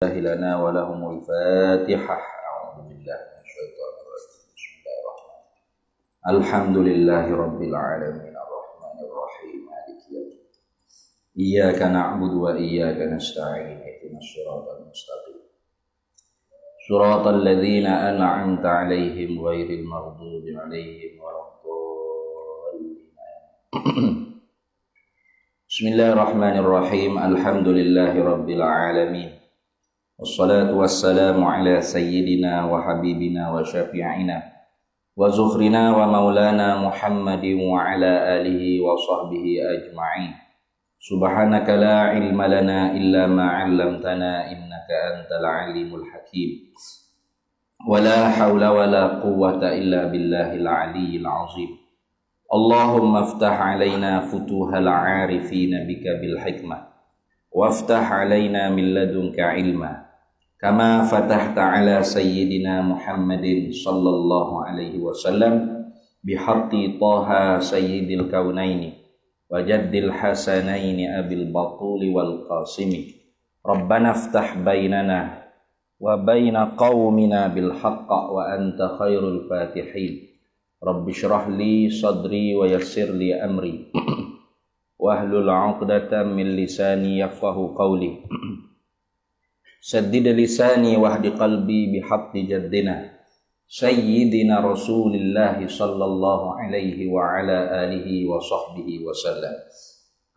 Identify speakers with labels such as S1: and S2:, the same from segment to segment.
S1: لنا ولهم الفاتحة. أعوذ بالله من الشيطان الرجيم. بسم الله الرحمن الرحيم. الحمد لله رب العالمين الرحمن الرحيم مالك يوم الدين. إياك نعبد وإياك نستعين اهدنا الصراط المستقيم صراط الذين أنعمت عليهم غير المغضوب عليهم ولا الضالين. بسم الله الرحمن الرحيم. الحمد لله رب العالمين والصلاة والسلام على سيدنا وحبيبنا وشفيعنا وزخرنا ومولانا محمد وعلى آله وصحبه أجمعين. سبحانك لا علم لنا إلا ما علمتنا إنك أنت العليم الحكيم. ولا حول ولا قوة إلا بالله العلي العظيم. اللهم افتح علينا فتوح العارفين بك بالحكمة وافتح علينا من لدنك علما كما فتحت على سيدنا محمد صلى الله عليه وسلم بحق طه سيد الكونين وجد الحسنين أبي البطول والقاسم. ربنا افتح بيننا وبين قومنا بالحق وأنت خير الفاتحين. رب اشرح لي صدري ويسر لي أمري واحلل عقدة من لساني يفقه قولي. سدد لساني واهد قلبي بحق جدنا سيدنا رسول الله صلى الله عليه وعلى آله وصحبه وسلم.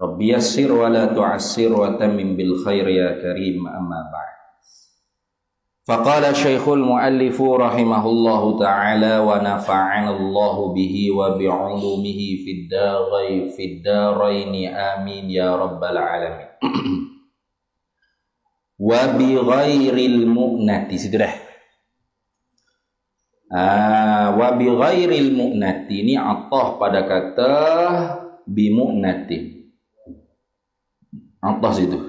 S1: رب يسر ولا تعسر وتمم بالخير يا كريم. أما بعد. فقال الشيخ المؤلف رحمه الله تعالى ونفعنا الله به وبعلومه في الدارين آمين يا رب العالمين. Wabighairil mu'nati, situ dah. Wabighairil mu'nati ini atah pada kata bimu'nati. Atah situ.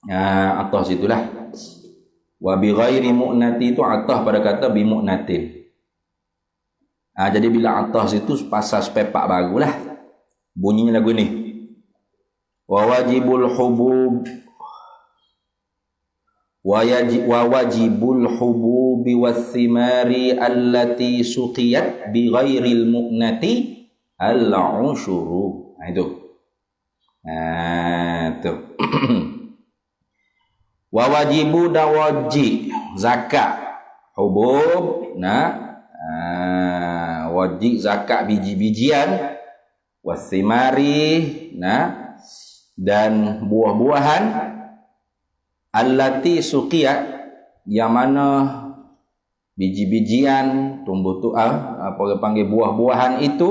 S1: Atah situlah. Wabighairi mu'nati itu atah pada kata bimu'natin. Jadi bila atah situ pasal sepepak barulah. Bunyinya lagu ni. Wa wajibul hubub wa wajibul hububi wathimari allati suqiyat bi ghairil mu'nati al-ushuru. Itu. Tu. Wa wajibu dawaji zakat hubub wajib zakat biji-bijian wathimari dan buah-buahan allati suqiyat yang mana biji-bijian apa orang panggil buah-buahan itu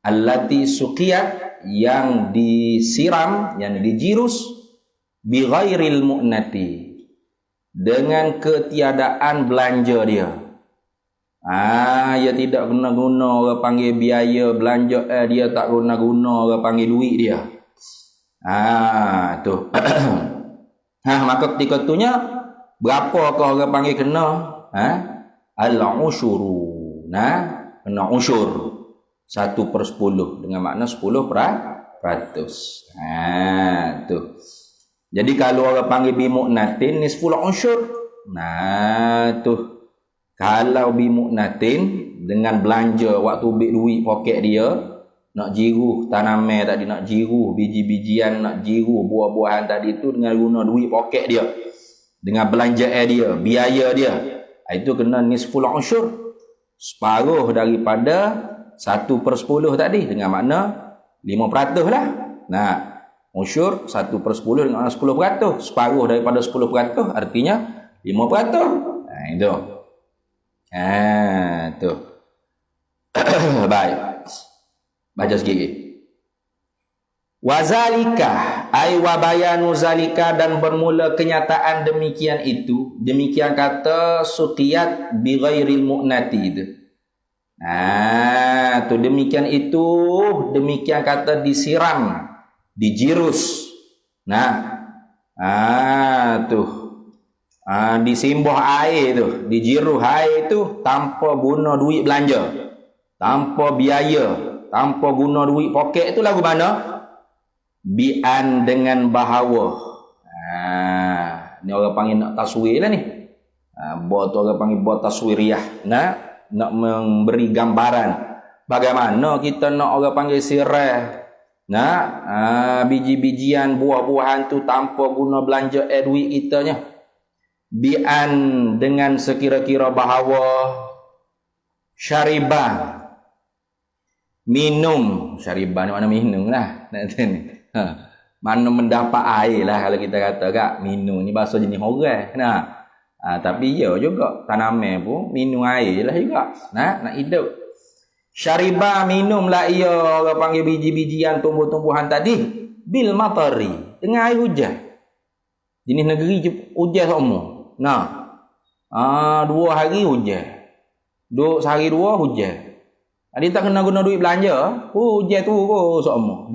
S1: allati suqiyat yang disiram, yang dijirus bi ghairil mu'nati dengan ketiadaan belanja dia. Dia tidak guna-guna orang panggil biaya belanja dia tak guna-guna orang panggil duit dia. Tu. Maka ketika itunya berapakah orang panggil kena? Al-ushuru. Kena ushur 1/10 dengan makna 10%. Tu. Jadi kalau orang panggil bimu'natin nisful ushur. Tu. Kalau bimu'natin dengan belanja waktu ambil duit poket dia, nak jiruh tanaman tadi, nak jiruh biji-bijian, nak jiruh buah-buahan tadi tu dengan guna duit poket dia, dengan belanja dia, biaya dia, itu kena nisful ushur, separuh daripada 1/10 tadi, dengan makna 5% lah. Ushur 1/10 dengan makna 10%, separuh daripada 10% artinya 5%. Itu. Tu. Baik. Baca sikit. Wazalika ay wa bayanu zalika, dan bermula kenyataan demikian itu, demikian kata suqiyat bi ghairil mu'nati itu. Tu demikian itu, demikian kata disiram, dijirus. Tu disimbuh air tu, dijiruh air tu tanpa guna duit belanja, tanpa biaya, tanpa guna duit poket tu lagu mana? bi'an dengan bahawa. Ni orang panggil nak taswir lah ni. Buat tu orang panggil buat taswiriyah. Nak memberi gambaran. Bagaimana kita nak orang panggil sirah. Biji-bijian buah-buahan tu tanpa guna belanja duit kitanya. Bi'an dengan sekira-kira bahawa syaribah minum. Syaribah ni mana minum lah. Mana mendapat air lah kalau kita kata kak. Minum ni bahasa jenis orang. Tapi ya juga tanaman pun minum air lah juga. Nak hidup. Syaribah minumlah ia orang panggil biji-bijian tumbuh-tumbuhan tadi bil matari dengan air hujan. Jenis negeri hujan semua. 2 hari hujan. Sehari 2 hujan. Dia tak kena guna duit belanja. Hujan tu semua.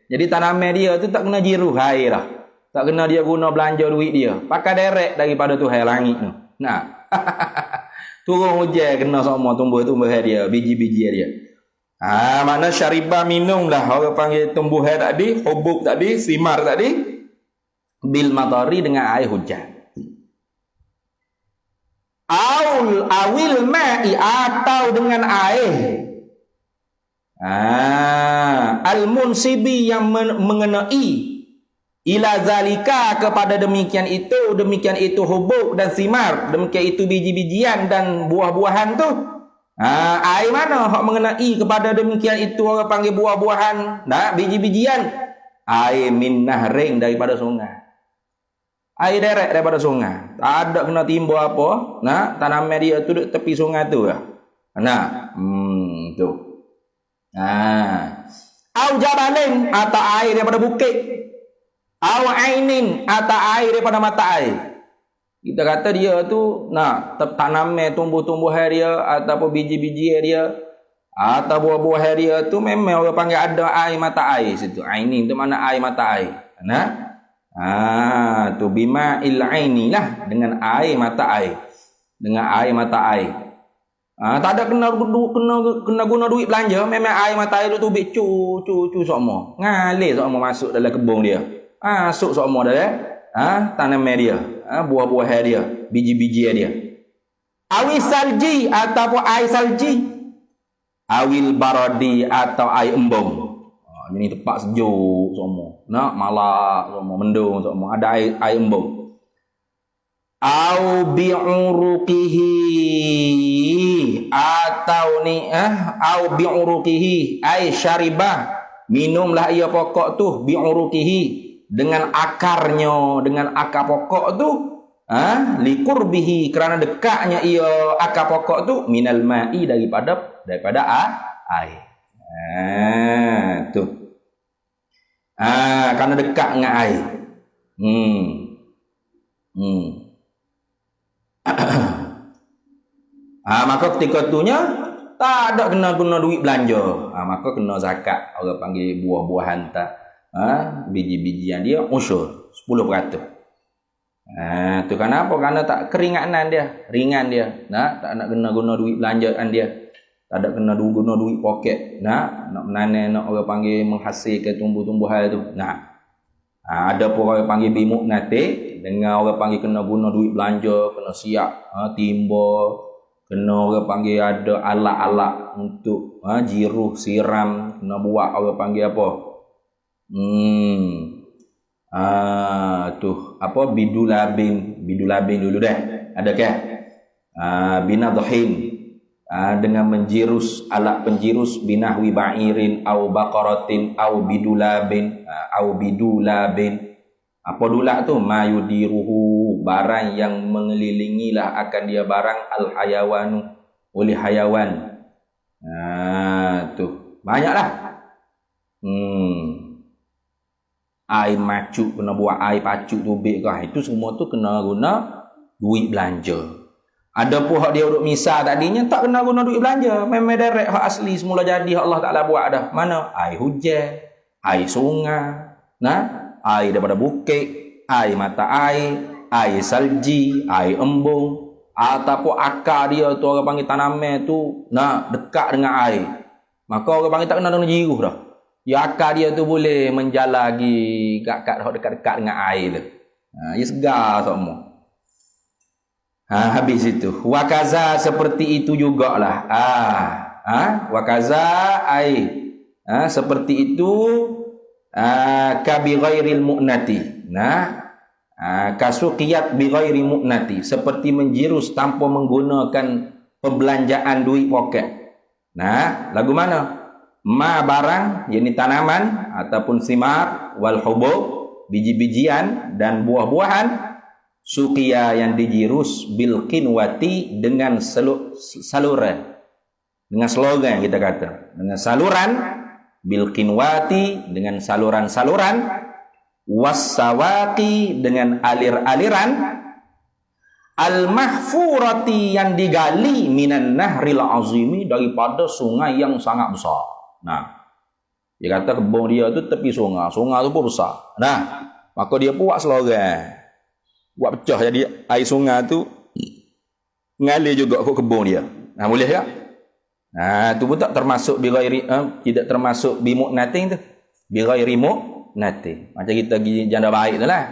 S1: Jadi tanaman dia tu tak kena jiruh air lah. Tak kena dia guna belanja duit dia. Pakai direct daripada Tuhan langit tu. Turun hujan kena semua tumbuh-tumbuhan dia, biji-biji dia. Makna syaribah minumlah orang panggil tumbuhan tadi, hubub tadi, simar tadi bil matari dengan air hujan. Awil ma'i atau dengan air. Al-munsibi yang mengenai ila zalika kepada demikian itu hubub dan simar, demikian itu biji-bijian dan buah-buahan tu. Air mana hak mengenai kepada demikian itu orang panggil buah-buahan, biji-bijian. Air min nahring daripada sungai. Air direct daripada sungai. Tak ada kena timbul apa. Tanaman dia tu duduk tepi sungai tu lah. Tu. Au jabalin atau air daripada bukit. Au ainin atau air daripada mata air. Kita kata dia tu tanaman tumbuh-tumbuhan dia ataupun biji-biji dia atau buah-buah dia tu memang orang panggil ada air mata air situ. Ainin tu mana air mata air. Tu bima il aini lah, dengan air mata air. Dengan air mata air. Tak ada kena guna duit belanja, memang air mata air tu tubik cu semua. Ngalir semua masuk dalam kebun dia. Masuk semua dalam tanaman dia, buah-buah dia, biji-biji dia. Awil salji ataupun air salji. Awil baradi atau air embung. Ini tempat sejuk semua. Malak semua, mendung semua. Ada air embung. Au bi'uruqihi atau au bi'uruqihi ay syaribah. Minumlah ia pokok tu bi'uruqihi dengan akarnya, dengan akar pokok tu. Liqurbihi kerana dekatnya ia akar pokok tu minal ma'i daripada air. Tu. Kerana dekat dengan air. Maka ketika itunya tak ada kena guna duit belanja. Maka kena zakat. Orang panggil buah-buahan tak. Biji-bijian dia usyur 10%. Tu kenapa? Kerana tak keringanan dia, ringan dia. Tak nak kena guna duit belanjaan dia. Tak ada kena guna duit poket. Nak menanam, nak orang panggil menghasilkan tumbuh-tumbuhan tu. Ada pun orang panggil bimuk nate, dengan orang panggil kena guna duit belanja, kena siap timba, kena orang panggil ada alat-alat untuk jiruh, siram, kena buat orang panggil apa? Tu apa bidulabin dulu dah. Adakah? Binadhin. Dengan menjirus alat penjirus binahwi ba'irin au baqaratin au bidulabin apa dulak tu mayudiruhu barang yang mengelilingilah akan dia barang al hayawanu oleh hayawan. Tu banyaklah. Air macuk kena buat air pacuk tubik kah, itu semua tu kena guna duit belanja. Ada pun hak dia duduk misal tadinya tak kena guna duit belanja. Memang direct hak asli semula jadi hak Allah Ta'ala buat dah. Mana? Air hujan, air sungai, air daripada bukit, air mata air salji, air embung. Ataupun akar dia tu orang panggil tanaman tu dekat dengan air. Maka orang panggil tak kena jiruh dah. Ya akal dia tu boleh menjala lagi kat dekat-dekat dengan air tu. Dia segar semua. Habis itu. Wakaza seperti itu jugalah. Wakaza seperti itu ka bi ghairil mu'nati. Kasuqiyat bi ghairi mu'nati, seperti menjirus tanpa menggunakan pembelanjaan duit poket. Lagu mana? Ma barang, yakni tanaman ataupun simar, wal hubub, biji-bijian dan buah-buahan, suqiya yang dijirus bil qinwati dengan saluran, dengan slogan kita kata, dengan saluran, bil qinwati dengan saluran-saluran, wassawaqi dengan alir-aliran, al mahfurati yang digali minan nahril azimi daripada sungai yang sangat besar. Dia kata kebun dia tu tepi sungai tu pun besar. Maka dia pun buat slogan, buat pecah jadi air sungai tu ngalir juga ke kebun dia. Boleh tak? Tu pun tak termasuk bi ghairi, tidak termasuk bi mu'natin tu. Bi ghairi mu'natin. Macam kita pergi janda baik tu lah.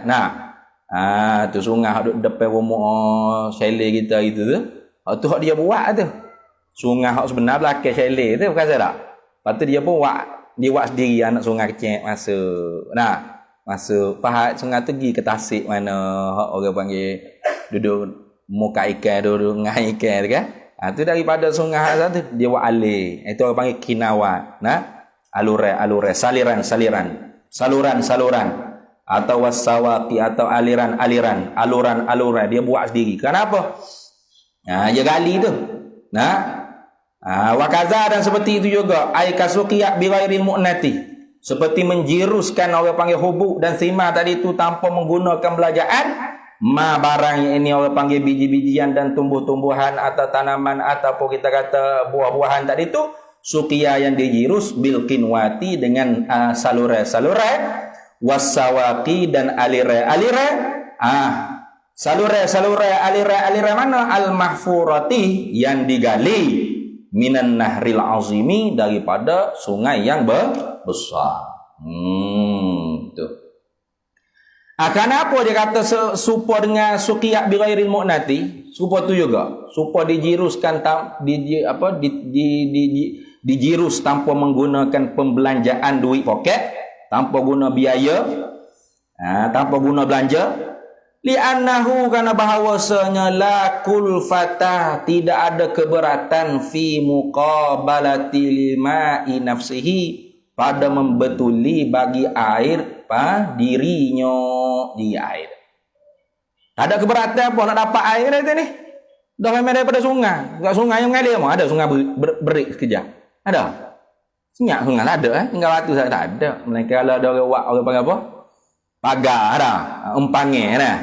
S1: Tu sungai duduk depan rumah chalet kita itu tu. Tu hak dia buat tu. Sungai hak sebenar belakang chalet tu, bukan saya tak? Lepas tu dia pun buat sendiri anak sungai kecil masuk. Masuk pahat sungai tu pergi ke tasik mana hak orang panggil duduk muka ikan, duduk ngai ikan tu kan. Tu daripada sungai satu dia buat alir. Itu orang panggil kinawat. Aluran, saluran atau wasawaqi atau aliran-aliran, aluran-aluran dia buat sendiri. Kenapa? Dia gali tu. Wakaza dan seperti itu juga ay kasuqiyat bi ghairil mu'nati, seperti menjiruskan orang panggil hubub dan simar tadi itu tanpa menggunakan belajaan, ma barang ini orang panggil biji-bijian dan tumbuh-tumbuhan atau tanaman ataupun kita kata buah-buahan tadi itu, suqiya yang dijirus bil qinwati dengan saluran-saluran, wasawaqi dan aliran, saluran aliran mana? Al mahfurati yang digali minan nahril azimi daripada sungai yang besar. Tu. Kenapa dia kata serupa dengan suqiyat bi ghairil mu'nati? Serupa tu juga. Serupa dijiruskan dijirus tanpa menggunakan pembelanjaan duit poket, tanpa guna biaya, tanpa guna belanja. Li'annahu, karena bahawasanya la kulfata, tidak ada keberatan fi muqabalati ma'i nafsihi, pada membetuli bagi air dirinya di air. Tak ada keberatan apa nak dapat air itu ni. Dah memang daripada sungai. Dekat sungai yang mengalir mah ada sungai berik sekejap. Ada. Senyap sungai tak ada tinggal batu saya tak ada. Melainkan kalau ada orang panggil apa? Pagar dah, umpange dah.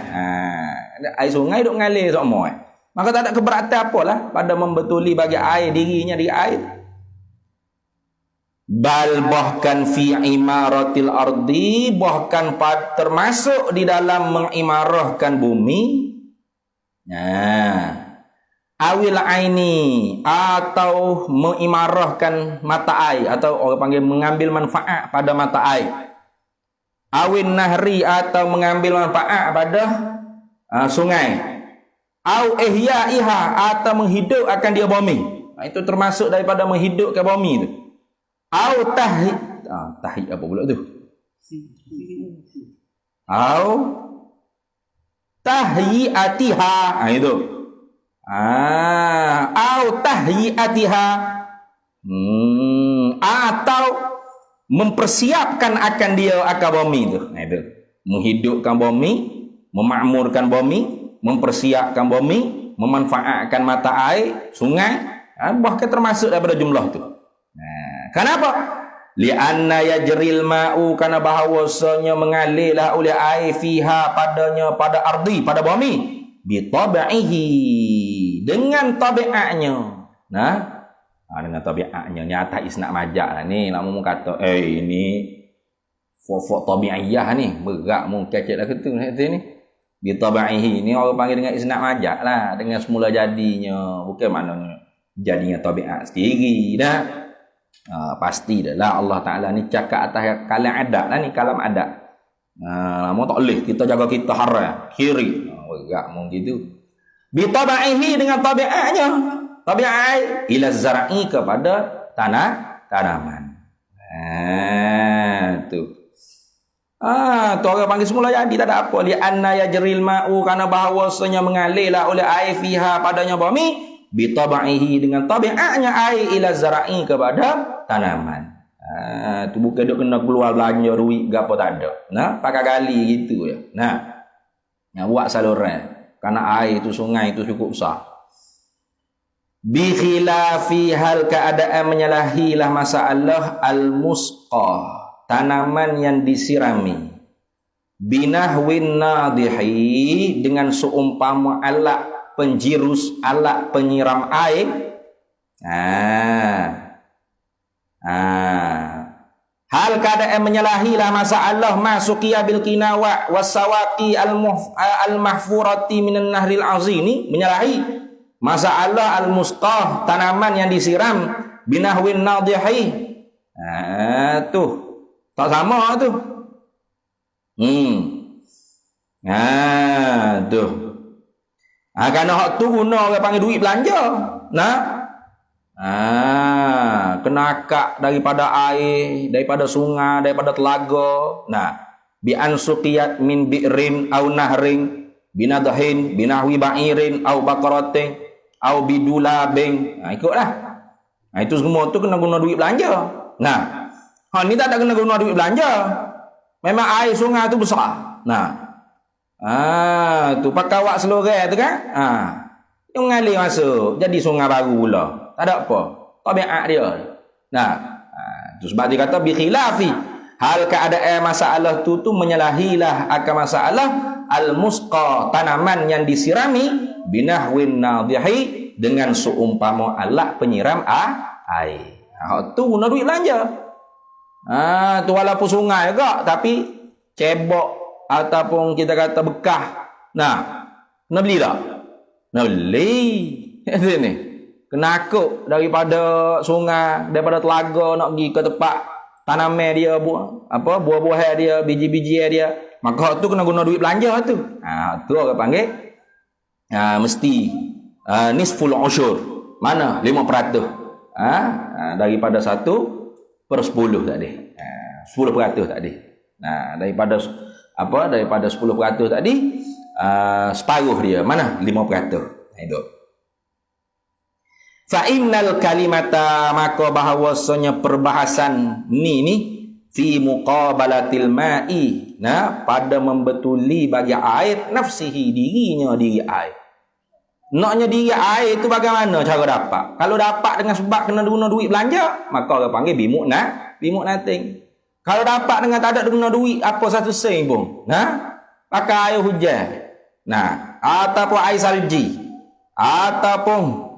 S1: Air sungai duk ngalir semua. Maka tak ada keberatan apalah pada membetuli bagi air dirinya di air. Bal bahkan fi imaratil ardi, bahkan termasuk di dalam mengimarahkan bumi. Awil aini, atau mengimarahkan mata air, atau orang panggil mengambil manfaat pada mata air. Awin nahri, atau mengambil manfaat pada sungai. Au ihya'iha, atau menghidupkan dia bumi. Itu termasuk daripada menghidupkan bumi tu. Au tahi apa pula tu? Au tahyi'atiha. Itu. Au tahyi'atiha. Atau mempersiapkan akan dia akan bumi tu. Itu. Menghidupkan bumi, memakmurkan bumi, mempersiapkan bumi, memanfaatkan mata air, sungai, bahkan termasuk daripada jumlah tu. Kenapa? Li'anna yajril ma'u, karena bahawasanya mengalirlah oleh air fiha padanya, pada ardi, pada bumi, bi tabi'ihi, dengan tabiatnya. Dengan tabiatnya nyata isnak majak lah ni. Lama mu kata ini fofok tabi'iyah ni berat mu kecek dah ketu ni. Bi tabi'ihi ni orang panggil dengan isnak majak lah, dengan semula jadinya, bukan maknanya jadinya tabiat sendiri dah. Pasti dah lah Allah Ta'ala ni cakap atas kalam adat lah ni, kalam adat. Mau tak boleh kita jaga kita haram kiri. Enggak mau gitu. Bi tabaihi dengan tabiatnya. Tabiat ila zar'i kepada tanaman. Tu. Tu orang panggil semula jadi tak ada apa. Li anna yajril ma'u, karena bahawasanya mengalirlah oleh air fiha padanya bumi. Bitabaihi dengan tabiatnya air ila zara'i kepada tanaman. Tu bukan duk kena keluar belanja duit gapo tak ada. Nah, pakai gali gitu ya. Nah, buat saluran. Karena air itu sungai itu cukup besar. Bi khilafi hal keadaan menyalahilah masalah al-musqa, tanaman yang disirami. Binahwin nadihi, dengan seumpama alat penjirus, alat penyiram air. Hal keadaan menyalahilah masalah masukiya bil kinawa wasawaqi al-mahfurati minan nahril azini, menyalahi masalah al-musqah, tanaman yang disiram, binahwin nadihi. Tuh tak sama tu. Tuh. Kerana hak tu guna orang panggil duit belanja. Nah. Kena akak daripada air, daripada sungai, daripada telaga. Nah, bi ansuqiyat min bi'rin au nahrin binadhin binahwi ba'irin au baqaratin au bidulabin. Ikutlah. Itu semua tu kena guna duit belanja. Nah, ni tak ada kena guna duit belanja. Memang air sungai tu besar. Nah. Tu pakai awak selorang tu kan? Yang mengalir masuk jadi sungai baru pula. Tak ada apa. Tabiat dia. Nah, tu sebab dia kata bi khilafi hal keadaan masalah tu menyalahilah akan masalah al-musqa, tanaman yang disirami, binahwin nadihi, dengan seumpama alat penyiram air. Tu guna duit belanja. Tu walaupun sungai juga tapi cebok ataupun kita kata bekah. Nah, nak beli tak? Nak beli. Itu ni. Kena akuk daripada sungai, daripada telaga nak pergi ke tempat tanaman dia, buah-buahan dia, biji-biji dia. Maka tu kena guna duit belanja tu. Tu orang panggil mesti nisful usyur. Mana? 5%. Daripada 1/10 tadi. 10% tadi. Daripada 10% tadi, separuh dia. Mana? 5%. Itu. Fa innal kalimata, maka bahawasanya perbahasan ni fi muqabalatil ma'i, pada membetuli bagi air nafsihi, dirinya diri air. Naknya diri air itu bagaimana cara dapat? Kalau dapat dengan sebab kena guna duit belanja, maka orang panggil bimu'natin. Kalau dapat dengan tak ada guna duit apa satu sen pun, pakai air hujan, ataupun air salji, ataupun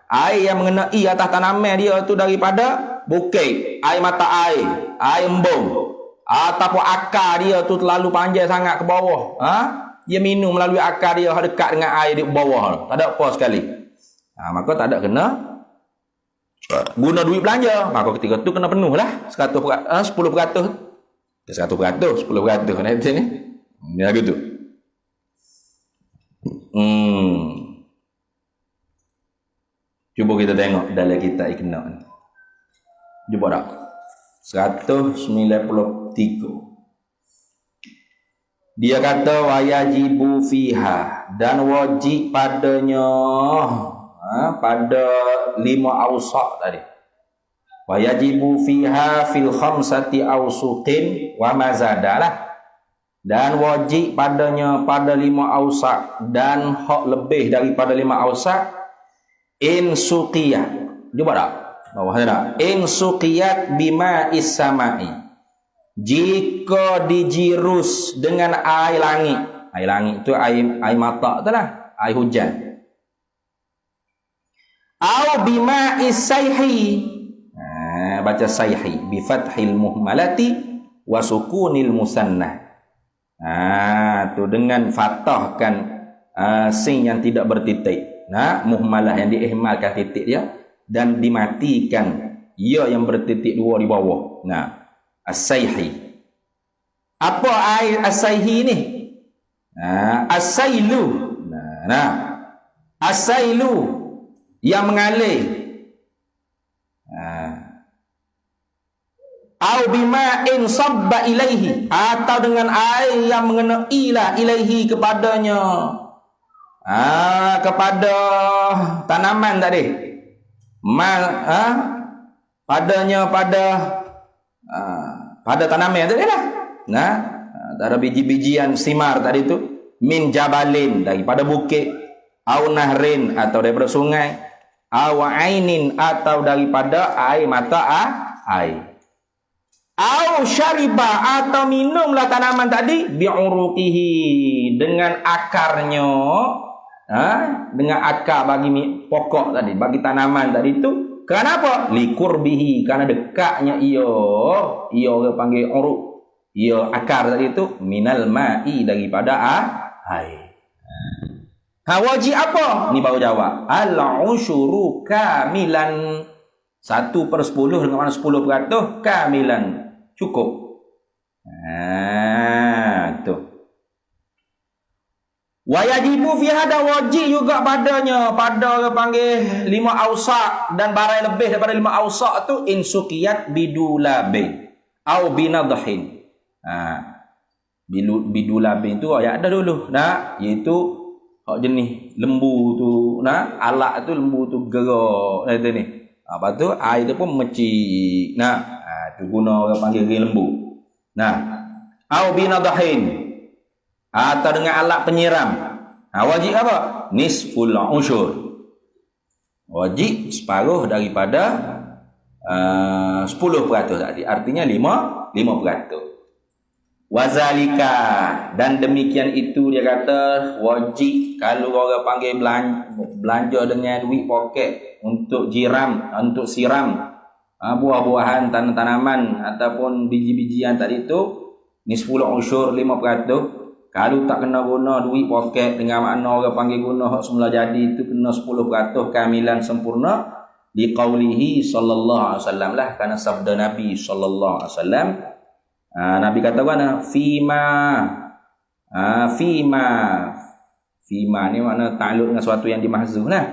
S1: air yang mengenai atas tanaman dia tu daripada bukit, air mata air, air embung, ataupun akar dia tu terlalu panjang sangat ke bawah, dia minum melalui akar dia dekat dengan air di bawah, tak ada apa sekali. Maka tak ada kena guna duit belanja. Maka ketika tu kena penuh lah 10%. 10%, 10% nanti ni. Ni lagu tu. Cuba kita tengok dalam kitab Iqna ni. Cuba tak? 193. Dia kata wayajibu fiha, dan wajib padanya pada 5 awsaq tadi. Wayajibu fiha fil khamsati awsuqin wa mazadalah, dan wajib padanya pada 5 awsaq dan hak lebih daripada 5 awsaq in suqiyat. Cuba tak? Bawah tak? In suqiyat bima is-sama'i, jika dijirus dengan air langit. Air langit itu air mata tu lah, air hujan. Au bima is-sayhi, baca sayhi bi fathil muhmalati wa sukunil musannah. Tu dengan fathahkan sin yang tidak bertitik, muhmalah yang diihmalkan titik dia, dan dimatikan ya yang bertitik dua di bawah. Nah, as-sayhi. Apa air as-sayhi ni? As-sailu. Nah, as-sailu yang mengalir. Au bima'in sabba ilaihi, atau dengan air yang mengenai ilaihi kepadanya. Kepada tanaman tadi. Padanya pada tanaman tadi lah. Nah, ada biji-bijian simar tadi tu, min jabalin, daripada bukit, au nahrin, atau daripada sungai, au ainin, atau daripada air mata air. Au syariba, atau minumlah tanaman tadi bi'uruqihi, dengan akarnya, dengan akar bagi pokok tadi, bagi tanaman tadi itu. Kenapa? Liqurbihi, karena dekatnya ia orang panggil uruq, ia akar tadi itu, minal ma'i, daripada air. Wajib apa? Ni baru jawab. Al-usyuru kamilan, 1/10 dengan mana 10% kamilan, cukup. Tu. Wa yajibu fi hada, wajib juga padanya, pada orang panggil 5 ausak dan barang lebih daripada 5 ausak tu, insukiyat bidulabi au binadhin. Bidulabi tu ayat ada dulu. Iaitu jenis lembu tu, alat tu lembu tu gerak ni. Lepas tu air tu pun mecik. Tu guna orang panggil lembu. Au binadhin, atau dengan alat penyiram. Wajib apa? Nisful usyur. Wajib separuh daripada 10% tadi. Artinya 5%. Wazalika, dan demikian itu dia kata wajib kalau orang panggil belanja dengan duit poket untuk siram buah-buahan, tanaman ataupun biji-bijian tadi tu, nisful usyur 5%. Kalau tak kena guna duit poket, dengan makna orang panggil guna hak semula jadi itu, kena 10% kamilan sempurna. Liqaulihi sallallahu alaihi wasallam lah, kerana sabda Nabi sallallahu alaihi wasallam. Nabi kata mana? Fima ni makna ta'alluq dengan sesuatu yang dimahzuf lah.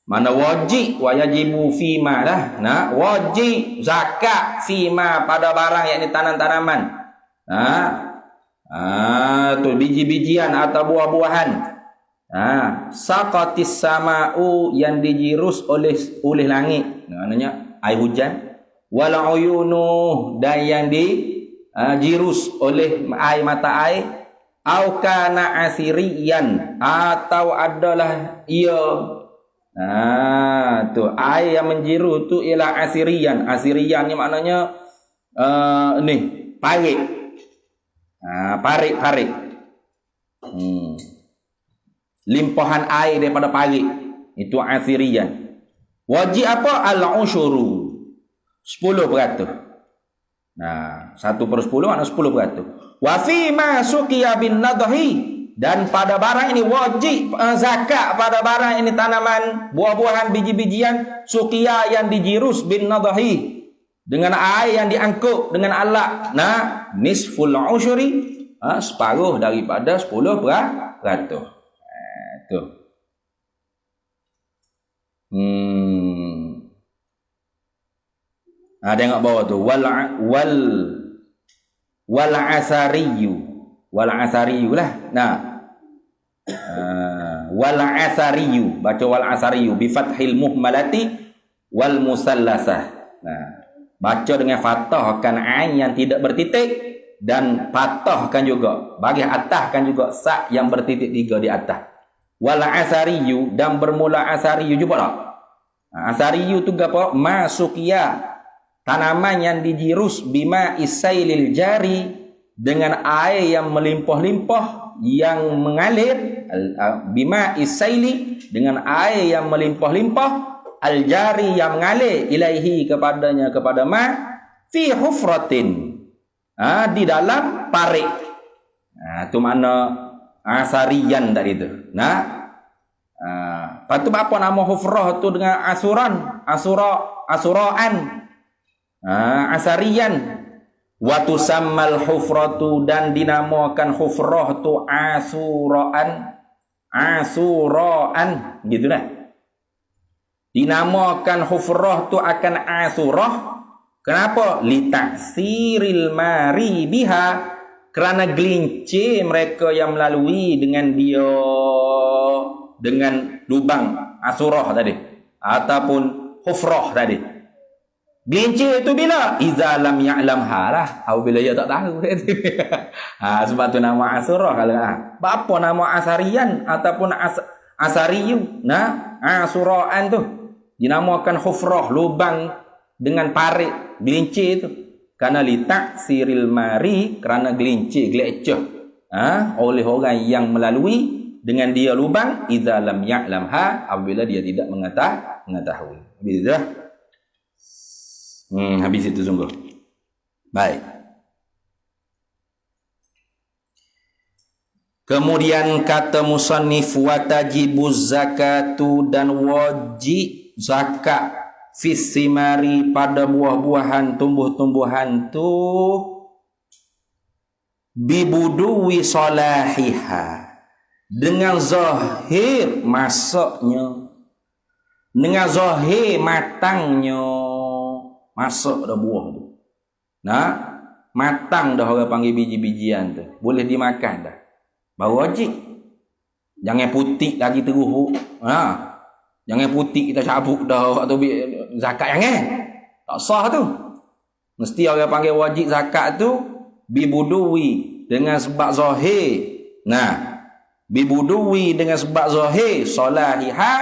S1: Mana wajib, wa yajibu fima lah. Wajib zakat fima, pada barang yang tanam-tanaman. Tu biji-bijian atau buah-buahan. Saqatis sama'u, yang dijirus oleh langit. Maknanya air hujan. Wal uyunu, dan yang dijirus oleh air mata air. Au kana asiriyan, atau adalah ia tu air yang menjiru tu ialah asiriyan. Asiriyan ni maknanya ni parit. Parit. Limpahan air daripada parit, itu asiriyan. Wajib apa? Al-usyuru, 10%. 1/10 makna 10%. Wa fi ma suqiya bin nadhi, dan pada barang ini wajib zakat pada barang ini tanaman, buah-buahan, biji-bijian, suqiya yang dijirus bin nadhi, dengan air yang diangkut dengan alat. Nisful usyuri, separuh daripada 10%. Tu. Tengok bawah tu, wal asariyu lah. Wal asariyu, baca wal asariyu bi fathil muhmalati wal musallasah. Baca dengan fathahkan ain yang tidak bertitik, dan patahkan juga, bagi ataskan juga sa yang bertitik 3 di atas. Wal asariyu, dan bermula asariyu juga tak? Asariyu tu apa? Masukia, tanaman yang dijirus bima isailil jari, dengan air yang melimpah-limpah, yang mengalir. Bima isaili, dengan air yang melimpah-limpah, al-jari, yang mengalir, ilaihi, kepadanya, kepada ma, fi hufratin, di dalam parit. Itu makna asariyan tadi tu. Lepas tu apa nama hufrah tu dengan asuran? Asuraan. Asarian. Wa tusammal hufratu, dan dinamakan hufrah tu asuraan. Asuraan. Gitu dah. Dinamakan hufrah tu akan asurah. Kenapa? Litaksiril mari biha. Kerana gelincir mereka yang melalui dengan dia, dengan lubang asurah tadi ataupun hufrah tadi. Gelincir itu bila? Iza lam ya'lam halah, apabila dia tak tahu. Sebab tu nama asurah. Kalau apa nama asarian ataupun asariyu, asuraan tu dinamakan hufrah, lubang dengan parit gelincir tu. Kerana litaksiril mari, kerana gelincir, geleceh oleh orang yang melalui dengan dia lubang, idza lam ya'lamha, apabila dia tidak mengetahui. Habis itu dah. Habis itu sungguh. Baik. Kemudian kata musannif, wa tajibuz zakatu, dan wajib zakat fis simari, pada buah-buahan, tumbuh-tumbuhan tu, bibuduwi salahiha, dengan zahir masaknya, dengan zahir matangnya, masak dah buah tu. Matang dah, orang panggil biji-bijian tu, boleh dimakan dah. Baru wajib. Jangan putih lagi teruk. Jangan putih kita cabut dah atau zakat jangan. Tak sah tu. Mesti orang panggil wajib zakat tu bibuduwi, dengan sebab zahir. Bibuduwi dengan sebab zahir salahiha,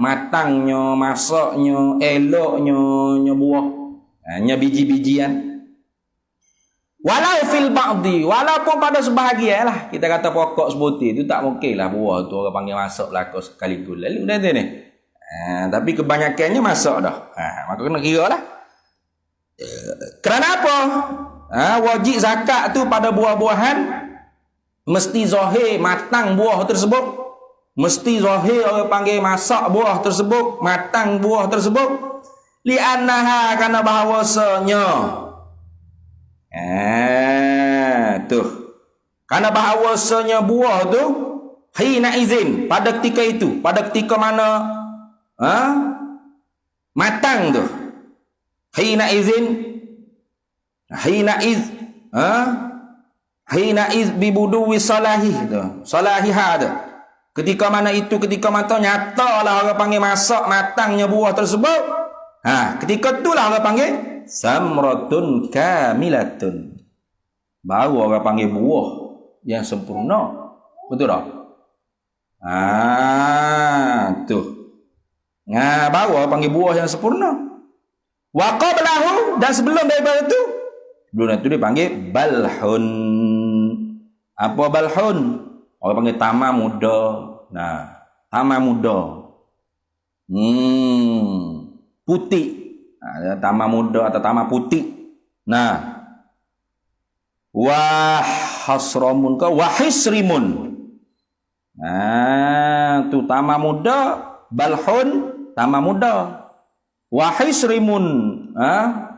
S1: matangnya, masaknya, eloknya buah. Nya biji-bijian. Walau fil ba'di, walaupun pada sebahagian lah. Kita kata pokok sebutir tu tak mungkin lah buah tu orang panggil masak belakang sekaligus. Lalu dah tu ni. Tapi kebanyakannya masak dah. Maka kena kira lah. Kerana apa? Wajib zakat tu pada buah-buahan, mesti zahir matang buah tersebut. Mesti zahir orang panggil masak buah tersebut, matang buah tersebut. Li'annaha, karena bahawasanya. Tuh. Karena bahawasanya buah tu hina izin, pada ketika itu, pada ketika mana matang tu, hina iz bibuduwi salahih tu, salahihah tu, ketika mana itu, ketika mata nyata lah orang panggil masak matangnya buah tersebut. Ketika itulah orang panggil samratun kamilatun, baru orang panggil buah yang sempurna. Betul tak? Tuh. Baru orang panggil buah yang sempurna. Wa qablahu, dan sebelum daripada itu, sebelum itu dipanggil balhun. Apa balhun? Orang panggil tamar muda. Tamar muda. Putih. Tamar muda atau tamar putih. Wahasramun ka wahisrimun. Tu tamar muda, balhun tamar muda. Wahisrimun,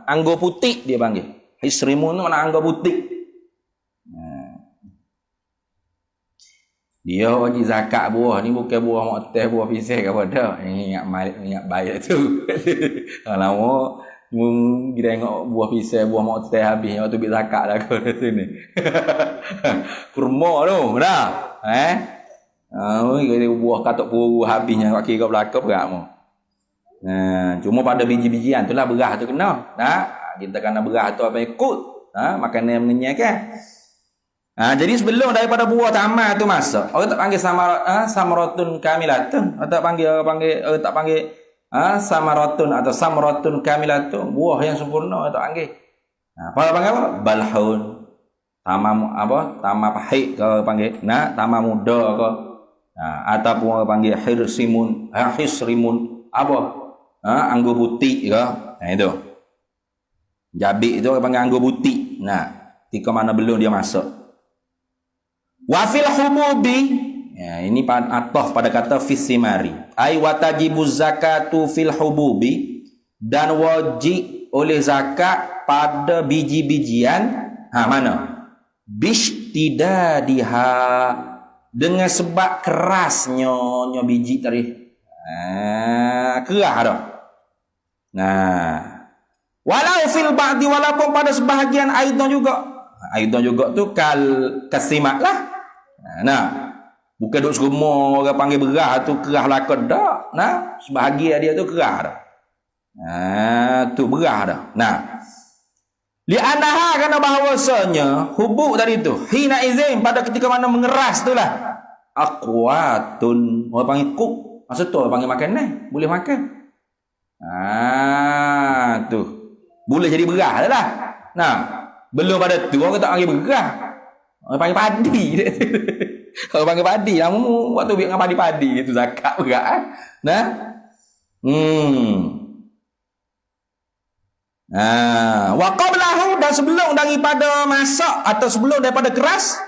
S1: anggur putih dia panggil. Hisrimun tu mana anggur putih. Dia wajib zakat buah ni bukan buah moktes, buah pisang ke apa dah. Ingat baik tu. Lama kita tengok buah pisang, buah moktes habis, waktu bik zakat dah kau di sini. Kurma tu, dah. Buah katuk puru habisnya kat kira belakang berat mu. Cuma pada biji-bijian itulah beras tu kena. Kita kena beras tu apa ikut. Makanan yang menyenangkan. Jadi sebelum daripada buah tamar tu masak, orang tak panggil samaratun kamilatun, orang tak panggil samaratun atau samratun kamilatun, buah yang sempurna orang tak panggil. Apa panggil apa? Balhun. Tamar pahit ke orang panggil. Tamar muda ke. Ataupun orang panggil hisrimun. Anggur putih ke. Itu. Jabik itu orang panggil anggur putih. Ketika mana belum dia masak. Wafil hububi, Ya, ini atoh pada kata fis simari. Ai watajibu zakatu fil hububi, dan wajib oleh zakat pada biji-bijian. Mana? Bishtidadiha, dengan sebab kerasnya biji tadi. Kerah dah. Nah, walau fil ba'di, walaupun pada sebahagian aidan juga tu kasimak lah. Nah, bukan duk semua orang panggil berah tu kerah lah dak. Nah, sebahagian dia tu kerah dah. Tu berah dah. Nah, li'anaha, kerana bahawasanya hubuk tadi tu hina izin, pada ketika mana mengeras tu lah, aqwatun, orang panggil kuk. Maksud tu orang panggil makan ni, boleh makan. Tu boleh jadi berah dah lah. Nah, belum pada tu orang tak panggil berah, orang panggil padi. Orang panggil padi lah, waktu biar dengan padi-padi itu zakat berah. Nah, wa qablahu, dan sebelum daripada masak atau sebelum daripada keras,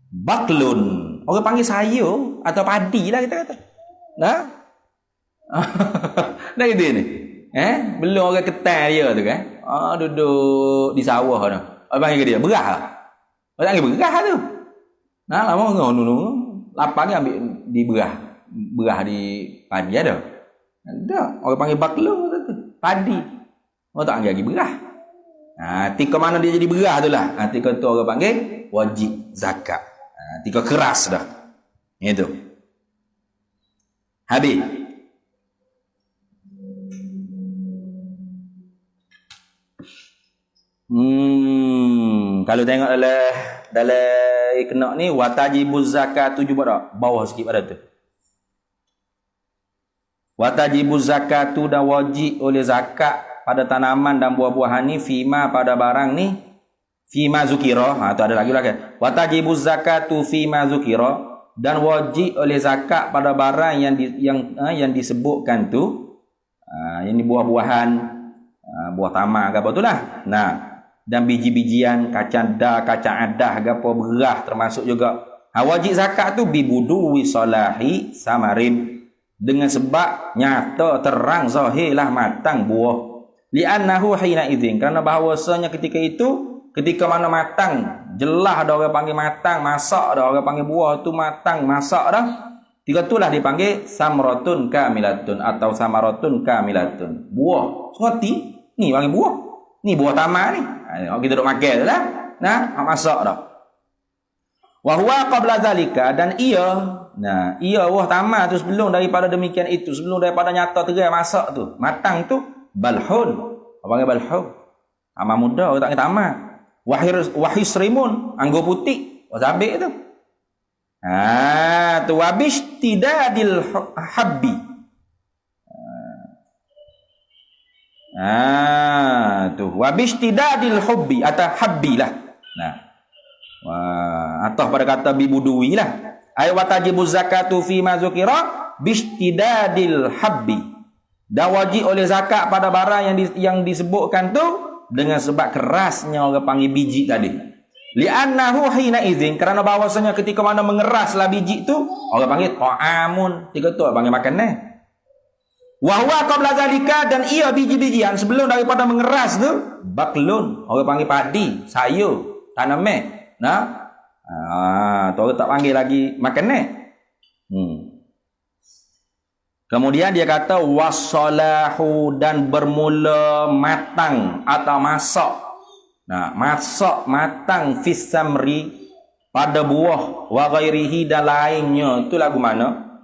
S1: baklun, orang panggil sayur atau padi lah kita kata. Nah, dah gitu ni. Belum orang ketan dia tu kan. Duduk di sawah tu. Orang panggil dia berah lah. Orang panggil berah tu. Nah, lama ngono. Lapang ni ambil di berah di padi ada. Ada. Orang panggil baklun tu. Padi. Orang tak panggil lagi berah. Tika mana dia jadi berah tu lah. Tika tu orang panggil wajib zakat. Tika keras dah. Itu. Habis. Kalau tengok dalam kena ni, watajibuz zakat tu juga dah. Bawah sikit pada tu. Watajibuz zakat tu dah wajib oleh zakat pada tanaman dan buah-buahan ni, fima pada barang ni, fima zukira. Tu ada lagi lah kan. Watajibuz zakatu fima zukira, dan wajib oleh zakat pada barang yang disebutkan tu. Ini buah-buahan, buah tamak ke apa tu lah. Nah, dan biji-bijian, kacang adah ke apa, berah termasuk juga. Wajib zakat tu bibudu wisalahi samarin, dengan sebab nyata terang zahir lah matang buah. Li'annahu hina idzin, kerana bahawasanya ketika itu, ketika mana matang, jelas dah orang panggil matang, masak dah orang panggil buah tu matang, masak dah. Tiga itulah dipanggil samratun kamilatun atau samaratun kamilatun. Buah. Ngerti? Ni panggil buah. Ni buah tamak ni. Kita duk makan dah. Nah, masak dah. Wa huwa qabla zalika, dan ia buah tamak tu sebelum daripada demikian itu, sebelum daripada nyata terang masak tu, matang tu, balhun. Apa panggil balhun? Amal muda, orang tak kata tamak. Wahisrimun, anggur putih. Sabik tu. Tu wabish tidadil habbi. Tu wabish tidadil hubbi atau habbi lah. Nah, atau pada kata bibudui lah. Ay watajibu zakatu fi ma zukira bishtidadil habbi. Dan wajib oleh zakat pada barang yang disebutkan tu dengan sebab kerasnya orang panggil biji tadi. Li'annahu hina idzin, kerana bahawasanya ketika mana mengeraslah biji tu, orang panggil ta'amun. Tiga tu orang panggil makan ni. Wa huwa qabla zalika, dan ia biji-bijian sebelum daripada mengeras tu, baklun, orang panggil padi, sayur, tanaman. Nah, tu orang tak panggil lagi makan ni. Kemudian dia kata wasalahu, dan bermula matang atau masak. Nah, masak matang fis samri, pada buah, wa ghairihi, dan lainnya. Itu lagu mana?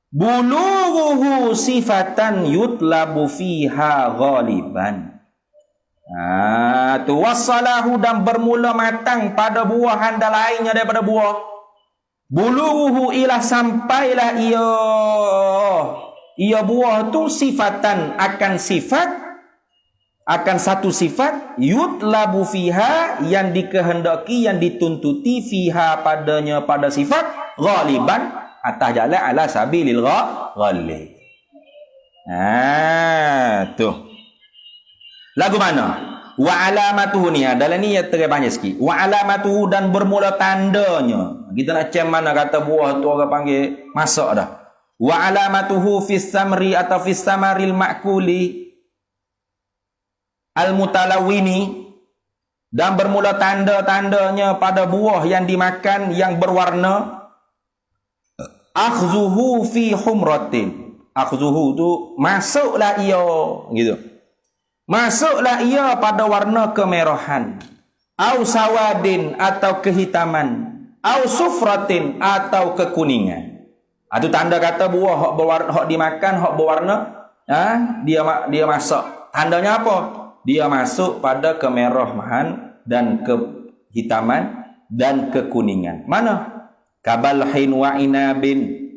S1: Bulughuhu sifatan yutlabu fiha ghaliban. Tu wasalahu, dan bermula matang pada buahan dan lainnya daripada buah. Bulughuhu, ilah sampailah ia buah tu sifatan, akan sifat, akan satu sifat, yutlabu fiha, yang dikehendaki, yang dituntuti, fiha padanya, pada sifat, ghaliban, atas jalan ala sabilil ghalib. Tu lagu mana? Wa alamatuhu ni dalam ni ya terbanyak sikit. Wa alamatuhu dan bermula tandanya. Kita nak cam mana kata buah tu orang panggil masak dah. Wa alamatuhu fis samri atau fis samaril ma'kuli al mutalawini, dan bermula tanda-tandanya pada buah yang dimakan yang berwarna. Akhzuhu fi humratin. Akhzuhu tu masuklah ia gitu. Masuklah ia pada warna kemerahan, au sawadin atau kehitaman, au sufratin atau kekuningan. Itu tanda kata buah hak berwarna, hak dimakan hak berwarna, dia masak. Tandanya apa? Dia masuk pada kemerahan dan kehitaman dan kekuningan. Mana? Kabalhin wa inabin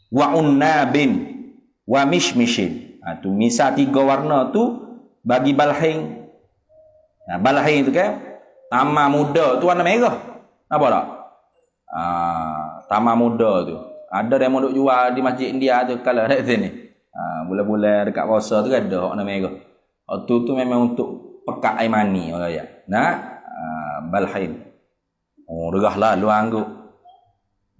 S1: wa unnabin wa mishmishin. Tu misal 3 warna tu bagi balhin. Balhin tu kan tamar muda tu warna merah. Nampak tak? Tamar muda tu. Ada demo duk jual di masjid India tu kalau dekat sini. Bulan-bulan dekat puasa tu ada warna merah. Tu memang untuk pekat air mani orang ya. Balhin. Regahlah lu angguk.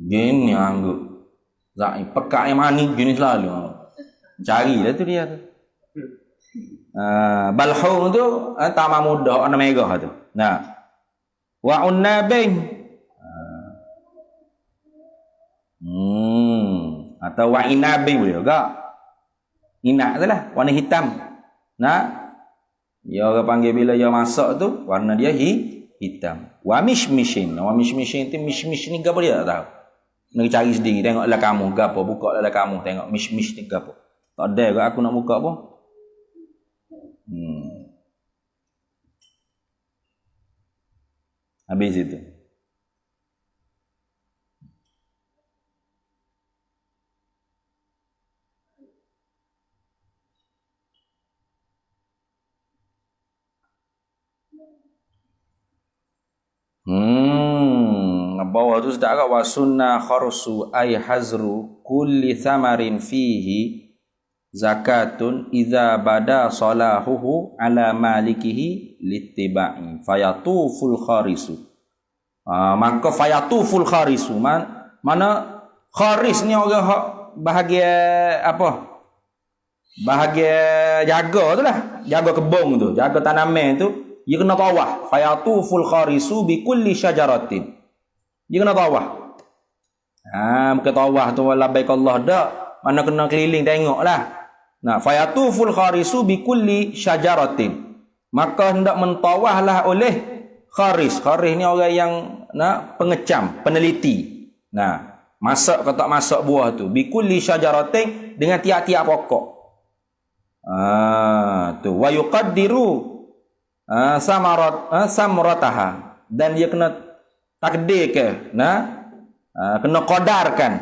S1: Gini angguk. Zai pekat air mani gini selalu. Carilah tu dia tu. Balhum tu tamar muda warna merah tu. Wa unnabin. Atau wa inabin boleh juga. Inak tu lah warna hitam. Ya orang panggil bila dia masak tu warna dia hitam. Wa mishmishin. Wa mishmishin tu mishmish ni gapo dia tak tahu. Nak cari sendiri tengoklah kamu gapo, bukalah kamu tengok mishmish ni gapo. Tak ada kot aku nak buka pun. Habis itu. Bawah tu sudah agak wa sunnah kharsu ay hazru kulli thamarin fihi zakatun idza bada salahuhu ala malikihi littiba'i fayatuful kharisu. Maka fayatuful kharisu mana kharis ni orang hak bahagia apa? Bahagia jaga tu lah, jaga kebun tu, jaga tanaman tu, dia kena tawaf. Fayatuful kharisu bi kulli syajaratin. Dia kena tawaf. Bukan tawaf tu labbaik Allah dak, mana kena keliling tengoklah. Fayatuful kharisu bi kulli syajaratin. Maka hendak mentawahlah oleh kharis. Kharis ni orang yang pengecam, peneliti. Masak ke tak masak buah tu. Bi kulli syajaratin dengan tiap-tiap pokok. Tu wa yuqaddiru samrataha, dan dia kena takdirkan, kena qadarkan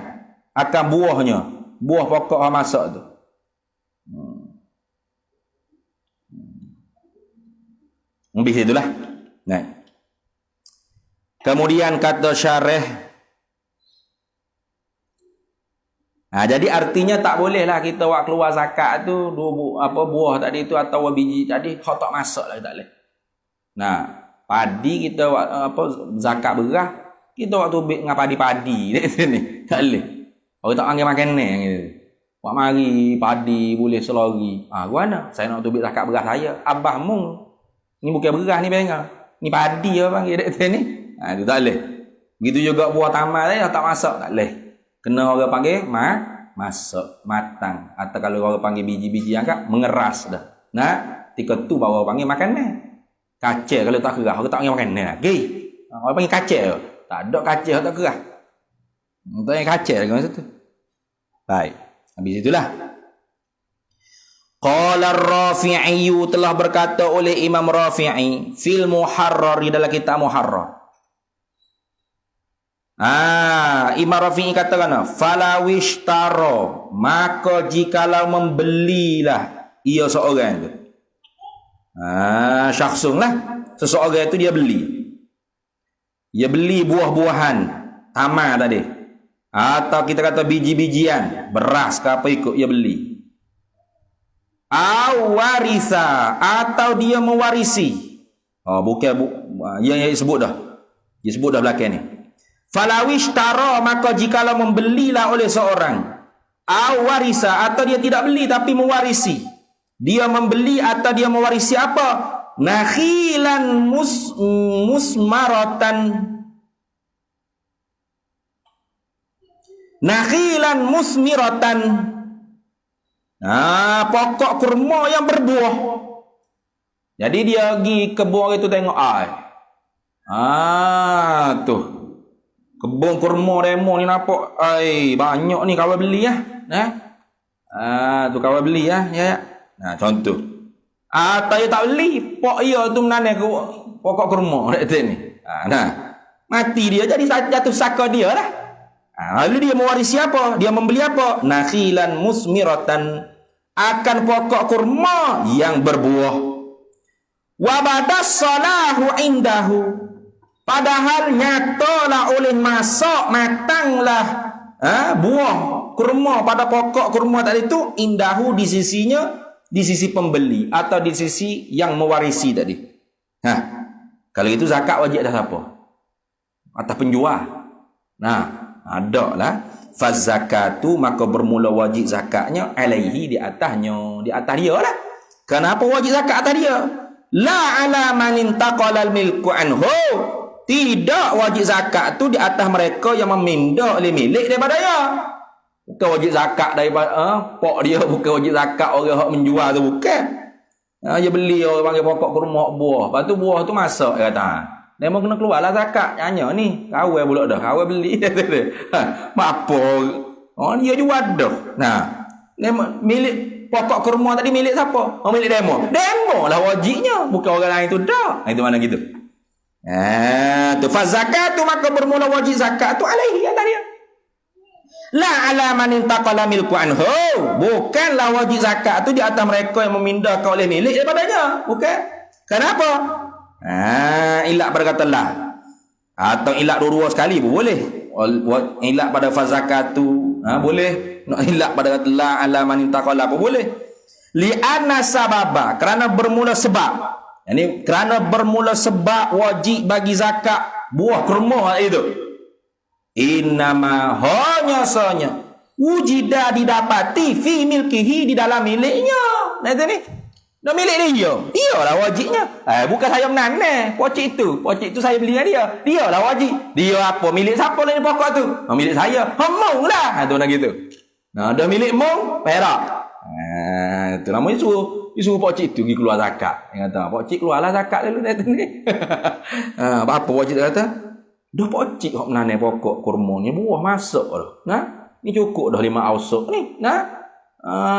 S1: akan buahnya, buah pokok yang masak tu. Habis itulah. Kemudian kata syarih, jadi artinya tak bolehlah kita buat keluar zakat tu buah tadi tu atau biji tadi kau tak masak lah, tak boleh. Padi kita zakat beras, kita waktu dengan padi-padi dekat sini tak boleh. Orang tak panggil makan ni gitu. Buat mari padi boleh selori. Gimana? Saya nak tubik zakat beras saya. Abah mung. Ni bukan beras ni benga. Ni padi apa panggil dekat sini. Itu tak boleh. Begitu juga buah tamal tadi tak masak tak boleh. Kena orang panggil masak matang, atau kalau orang panggil biji-biji angkat mengeras dah. Ketika tu baru orang panggil makan ni. Kacau kalau tak keras, orang tak panggil makan ni lagi. Orang panggil kacau. Tak ada kacau tak keras. Untuk yang kacau lagi masa tu. Baik. Habis itulah. Qala Ar-Rafi'i, telah berkata oleh Imam Rafi'i fil Muharrar, dalam kitab Muharrar. Imam Rafi'i katakan, falawishtaro, maka jikalau membelilah ia seorang itu. Syakhsun lah, seseorang itu dia beli. Dia beli buah-buahan tamar tadi, atau kita kata biji-bijian, beras ke apa ikut dia beli. Awarisa, atau dia mewarisi. Oh, bukan yang sebut dah. Dia sebut dah belakang ni. Falawish taro, maka jikalau membelilah oleh seorang. Awarisa, atau dia tidak beli tapi mewarisi. Dia membeli atau dia mewarisi apa? Nakhilan musmaratan. Nakhilan musmiratan. Pokok kurma yang berbuah. Jadi dia pergi kebun itu tengok tuh. Kebun kurma demo ni nampak banyak ni kawan beli tu kawan beli ya. Contoh. Atau dia tak beli, pok ia tu menanam pokok kurma dekat ni. Mati dia jadi jatuh saka dia lah. Lalu dia mewarisi apa? Dia membeli apa? Nakhilan musmiratan, akan pokok kurma yang berbuah. Wa badas salahu indahu, padahal nyatalah oleh masak matanglah buah kurma pada pokok kurma tadi itu indahu di sisinya, di sisi pembeli atau di sisi yang mewarisi tadi. Kalau itu zakat wajib atas siapa? Atas penjual. Ada lah. Fazakatu, maka bermula wajib zakatnya alaihi, di atasnya, di atas dia lah. Kenapa wajib zakat atas dia? La ala man intaqala al-milku anhu. Tidak wajib zakat tu di atas mereka yang memindah oleh milik daripada dia. Bukan wajib zakat daripada pok dia, bukan wajib zakat orang hak menjual tu, bukan. Dia beli orang panggil pokok kurma buah. Lepas tu buah tu masak dia kata. Dia mau kena keluarlah zakat. Hanya ni kawai pula dah. Kawai beli apa? Dia jual dah. Milik pokok kurma tadi milik siapa? Milik demo. Demo lah wajibnya, bukan orang lain tu dah. Itu mana gitu. Tu fazakatu, maka bermula wajib zakat tu alaihi, atas dia. La ala man intaqala milku anhu, bukanlah wajib zakat tu di atas mereka yang memindahkan oleh milik daripadanya, bukan. Kenapa? Ilak berkata lah, atau ilak dua-dua sekali pun boleh. Ilak pada fazakat tu boleh, nak ilak pada kata la ala man intaqala pun boleh. Li anna sababa, kerana bermula sebab. Ini kerana bermula sebab wajib bagi zakat buah kurma itu. Innama, hanya sanya wujida, didapati fi milkihi, di dalam miliknya. Itu ni dah milik dia. Dia lah wajibnya. Bukan saya menanam pocik itu saya beli dengan dia lah wajib. Dia apa? Milik siapa lah ni pokok tu? Milik saya. Mong lah. Tu nak gitu. Dah milik mong, perak. Itu namanya suruh pocik tu pergi keluar zakat. Dia kata, pocik keluarlah zakat dulu dari ni. Apa pocik dia kata? Dah pocik hok menanam pokok kurma ni buah masuk dah. Ni cukup dah 5 ausuk ni.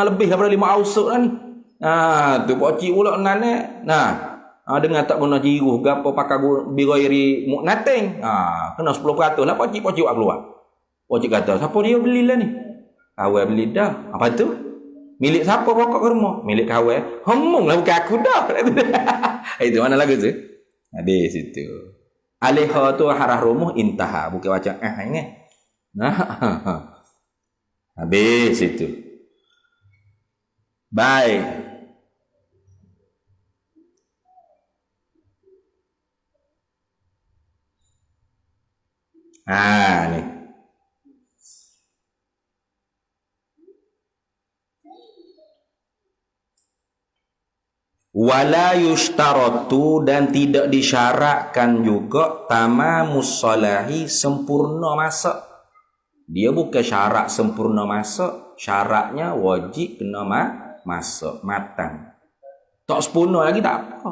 S1: Lebih daripada 5 ausuk dah ni. Tu pocik pula menanam. Dengan tak guna jiruh gapo pakai birairi muknating. Kena 10% lah pocik buat keluar. Pocik kata, siapa dia belilah ni? Kawan beli dah. Apa tu? Milik siapa pokok kurma? Milik kawan. Hemung lah, bukan aku dah. Itu mana lagu tu? Di situ. Alaiha tu harah rumuh intaha, bukan macam ini. Habis itu. Baik. Ni. Wala yushtaratu, dan tidak disyaratkan juga tamamus salahi, sempurna masak. Dia bukan syarat sempurna masak, syaratnya wajib kena masak matang. Tak sempurna lagi tak apa.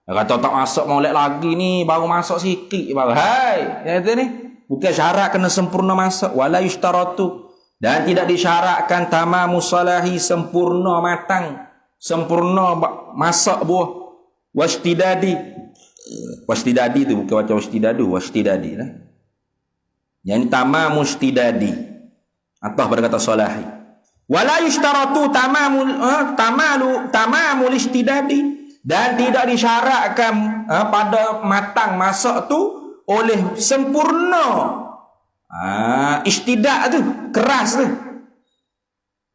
S1: Kata tak masak molek lagi ni, baru masak sikit baru. Kata ni bukan syarat kena sempurna masak. Wala yushtaratu, dan tidak disyaratkan tamamus salahi, sempurna matang, sempurna masak buah. Wastidadi tu bukan macam wastidadu, wastidadi lah. Yang tamam mustidadi atau berkata salahi. Wala yushtaratu tamamul istidadi, dan tidak disyaratkan pada matang masak tu oleh sempurna. Istidak tu keras tu.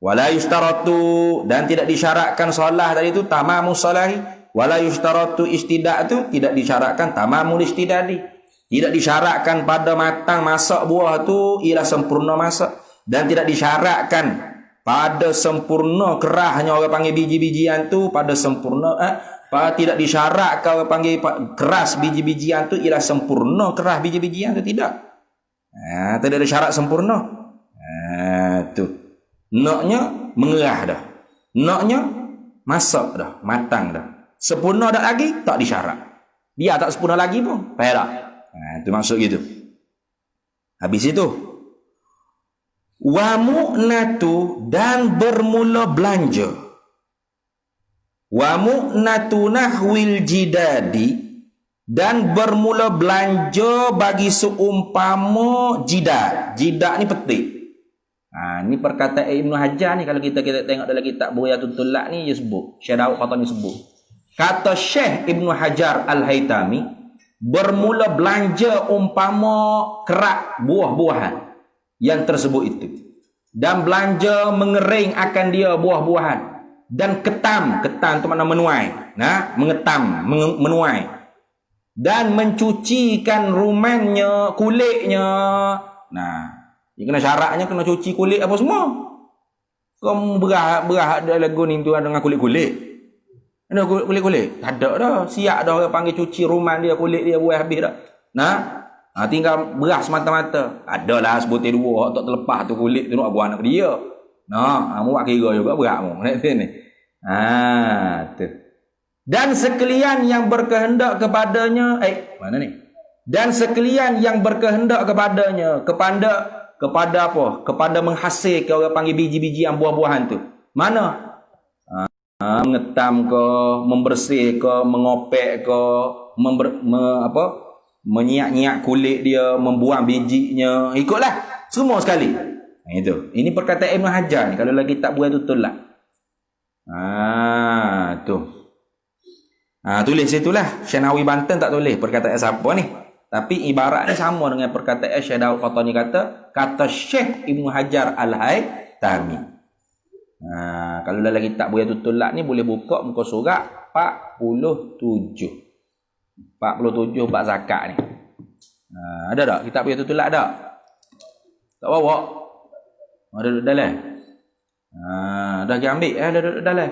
S1: Wala yushtaratu, dan tidak disyaratkan solah tadi itu tamamus salahi. Wala yushtaratu istidak tu tidak disyaratkan tamamul istidadi. Tidak disyaratkan pada matang masak buah tu ialah sempurna masak, dan tidak disyaratkan pada sempurna kerahnya orang panggil biji-bijian tu pada sempurna tidak disyaratkan orang panggil keras biji-bijian tu ialah sempurna kerah biji-bijian tu, tidak. Tidak ada syarat sempurna. Tu. Naknya mengerah dah. Naknya masak dah, matang dah. Sempurna dah lagi tak disyarat. Dia tak sempurna lagi pun. Faham tak? Itu maksud gitu. Habis itu wa mu'natu, dan bermula belanja. Wa mu'natu nahwil jidadi, dan bermula belanja bagi seumpama jidat. Jidat ni petik. Ni perkataan Ibnu Hajar ni, kalau kita tengok dalam kitab Bughyatul Tullaq ni dia sebut, Syekh Daud Qatani sebut. Kata Syekh Ibnu Hajar Al-Haytami, bermula belanja umpama kerak buah-buahan yang tersebut itu, dan belanja mengering akan dia buah-buahan, dan ketam tu makna menuai, mengetam, menuai, dan mencucikan rumannya, kulitnya. Dia kena syaratnya kena cuci kulit apa semua. Kamu berah ada lagu ni tu dengan kulit-kulit. Ada kulit-kulit? Tak ada dah. Siap dah orang panggil cuci ruman dia, kulit dia buat habis dah. Tinggal beras semata-mata. Adalah sebutir dua tak terlepas tu kulit tu nak buat anak dia. Mu buat kira juga berat mu. Ni. Tu. Dan sekalian yang berkehendak kepadanya, mana ni? Dan sekalian yang berkehendak kepadanya, kepada apa? Kepada menghasilkan orang panggil biji-bijian buah-buahan tu. Mana? Mengetam ke, membersih ke, mengopek ke, menyiak-nyiak kulit dia, membuang bijinya, ikutlah semua sekali. Itu. Ini perkataan Ibn Hajar ni kalau lagi tak buat Tullaq. Tu. Tulis situlah. Syekh Banten tak tulis perkataan siapa ni. Tapi ibarat ni sama dengan perkataan Syekh Daud Qatani kata Syekh Ibnu Hajar Al-Haytami. Kalau dalam kitab Bughyatul Tullaq ni boleh buka muka surat 47. 47 bab zakat ni. Ada tak kitab Bughyatul Tullaq tak? Tak bawa. Ada duduk dalam. Dah pergi ambil dah duduk dalam.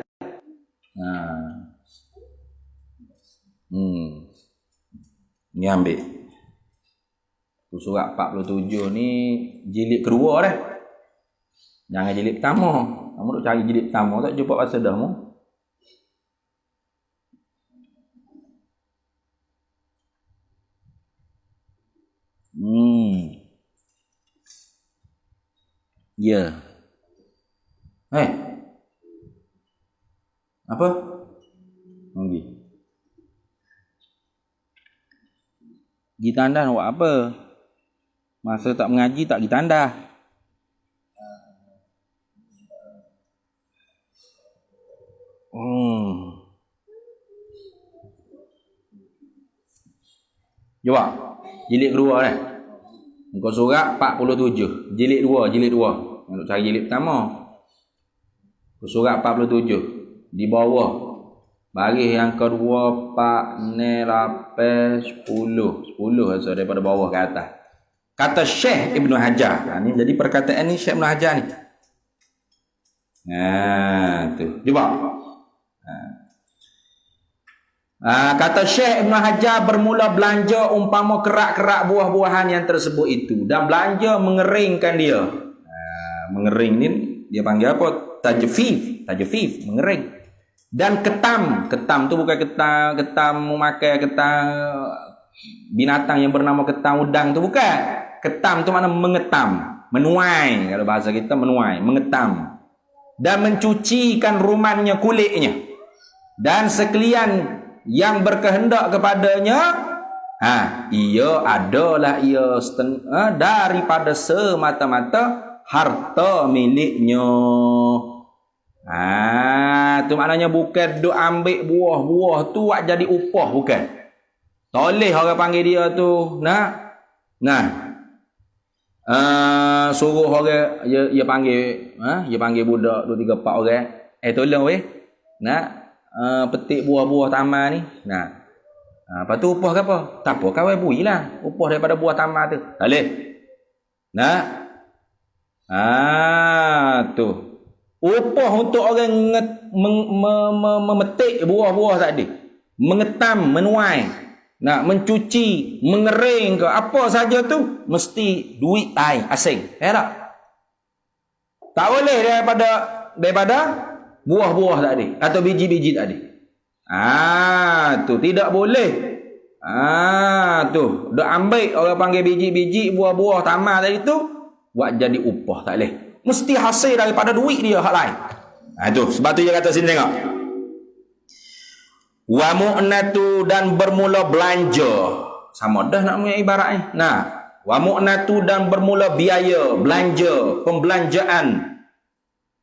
S1: Ni ambil. Surat 47 ni jilid kedua dah. Jangan jilid pertama. Kamu nak cari jilid pertama tak jumpa pasal dah mu. Ya. Apa? Pergi tandas nak buat apa? Masa tak mengaji tak pergi tandas. Jawab. Jilid kedua dah. Muka surat 47. Jilid 2. Nak cari jilid pertama. Muka surat 47. Di bawah. Baris yang kedua 4, 8, 10. 10 so daripada bawah ke atas. Kata Syekh Ibnu Hajar. Ni jadi perkataan ni Syekh Ibnu Hajar ni. Tu. Cuba. Kata Syekh Ibnu Hajar bermula belanja umpama kerak-kerak buah-buahan yang tersebut itu, dan belanja mengeringkan dia. Mengering ni dia panggil apa? Tajfif, mengering. Dan ketam tu bukan ketam memakai ketam binatang yang bernama ketam udang tu bukan. Ketam tu makna mengetam, menuai, kalau bahasa kita menuai, mengetam. Dan mencucikan rumannya, kulitnya. Dan sekalian yang berkehendak kepadanya, ia adalah daripada semata-mata harta miliknya. Tu maknanya bukan duk ambil buah-buah tu buat jadi upah, bukan. Toleh orang panggil dia tu. suruh orang dia panggil dia panggil budak 2 3 4 orang, tolong weh nak petik buah-buah taman ni. Nah, lepas tu upah ke apa? Tak apa, kawai builah upah daripada buah taman tu. Tak boleh. Nah, tu upah untuk orang memetik buah-buah tadi, mengetam, menuai, nak mencuci, mengering ke apa saja tu mesti duit tai asing. Tak? Tak boleh daripada buah-buah tadi atau biji-biji tadi. Tu tidak boleh. Tu dak ambil orang panggil biji-biji buah-buah taman tadi tu buat jadi upah, tak boleh. Mesti hasil daripada duit dia hak lain. Tu sebab tu dia kata sini tengok. Wa mu'natu, dan bermula belanja. Sama dah nak punya ibarat ni. Nah, wa mu'natu, dan bermula biaya, belanja, pembelanjaan.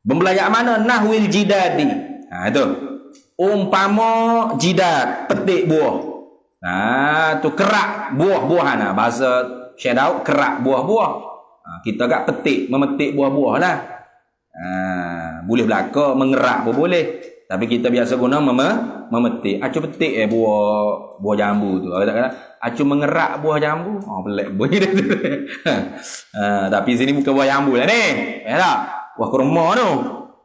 S1: Pembelanjaan mana? Nahwil jidadi. Tu. Umpama jidat, petik buah. Tu kerak buah-buahan. Bahasa Syekh Daud, kerak buah-buah. Kita agak petik, memetik buah-buah lah. Boleh belaka, mengerak pun boleh. Tapi kita biasa guna memetik. Acu petik buah jambu tu. Acu mengerak buah jambu. Pelik bunyi dia tu. Tapi sini bukan buah jambu lah ni. Tak? Buah kurma tu.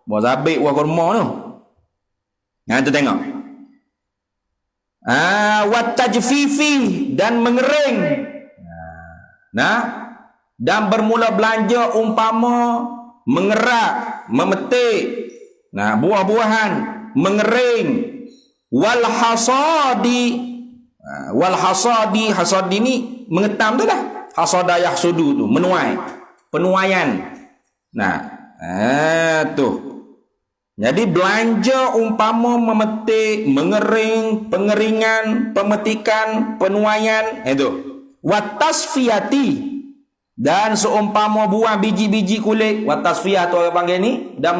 S1: Buah zabit, buah kurma tu. Tu tengok. Watajfifi, dan mengering. Dan bermula belanja umpama mengerak, memetik, buah-buahan, mengering, wal hasadi, hasadi ni mengetam tu dah, hasada yahsudu tu, menuai, penuaian. Tu. Jadi belanja umpama memetik, mengering, pengeringan, pemetikan, penuaian, itu. Watasfiyati, dan seumpama buang biji-biji kulit. Watasfiyah tu orang panggil ni, dan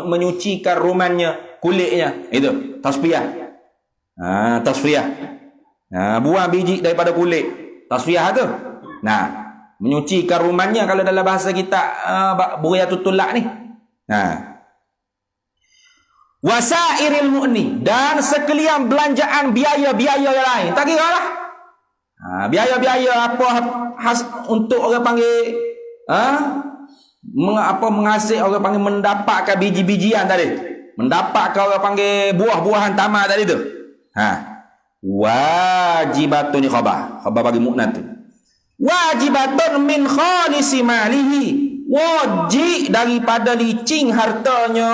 S1: menyucikan rumannya, kulitnya. Itu tasfiyah. Tasfiyah. Buang biji daripada kulit. Tasfiyah tu. Menyucikan rumannya kalau dalam bahasa kita Buriyatul Tulak ni. Wasairil mu'ni, dan sekalian belanjaan biaya-biaya yang lain. Tak kira lah. Biaya-biaya apa untuk orang panggil menghasil, orang panggil mendapatkan biji-bijian tadi, mendapatkan orang panggil buah-buahan taman tadi tu. Wajibatun ni khabar bagi mu'nat tu. Wajibatun min khalisi malihi, wajib daripada licin hartanya.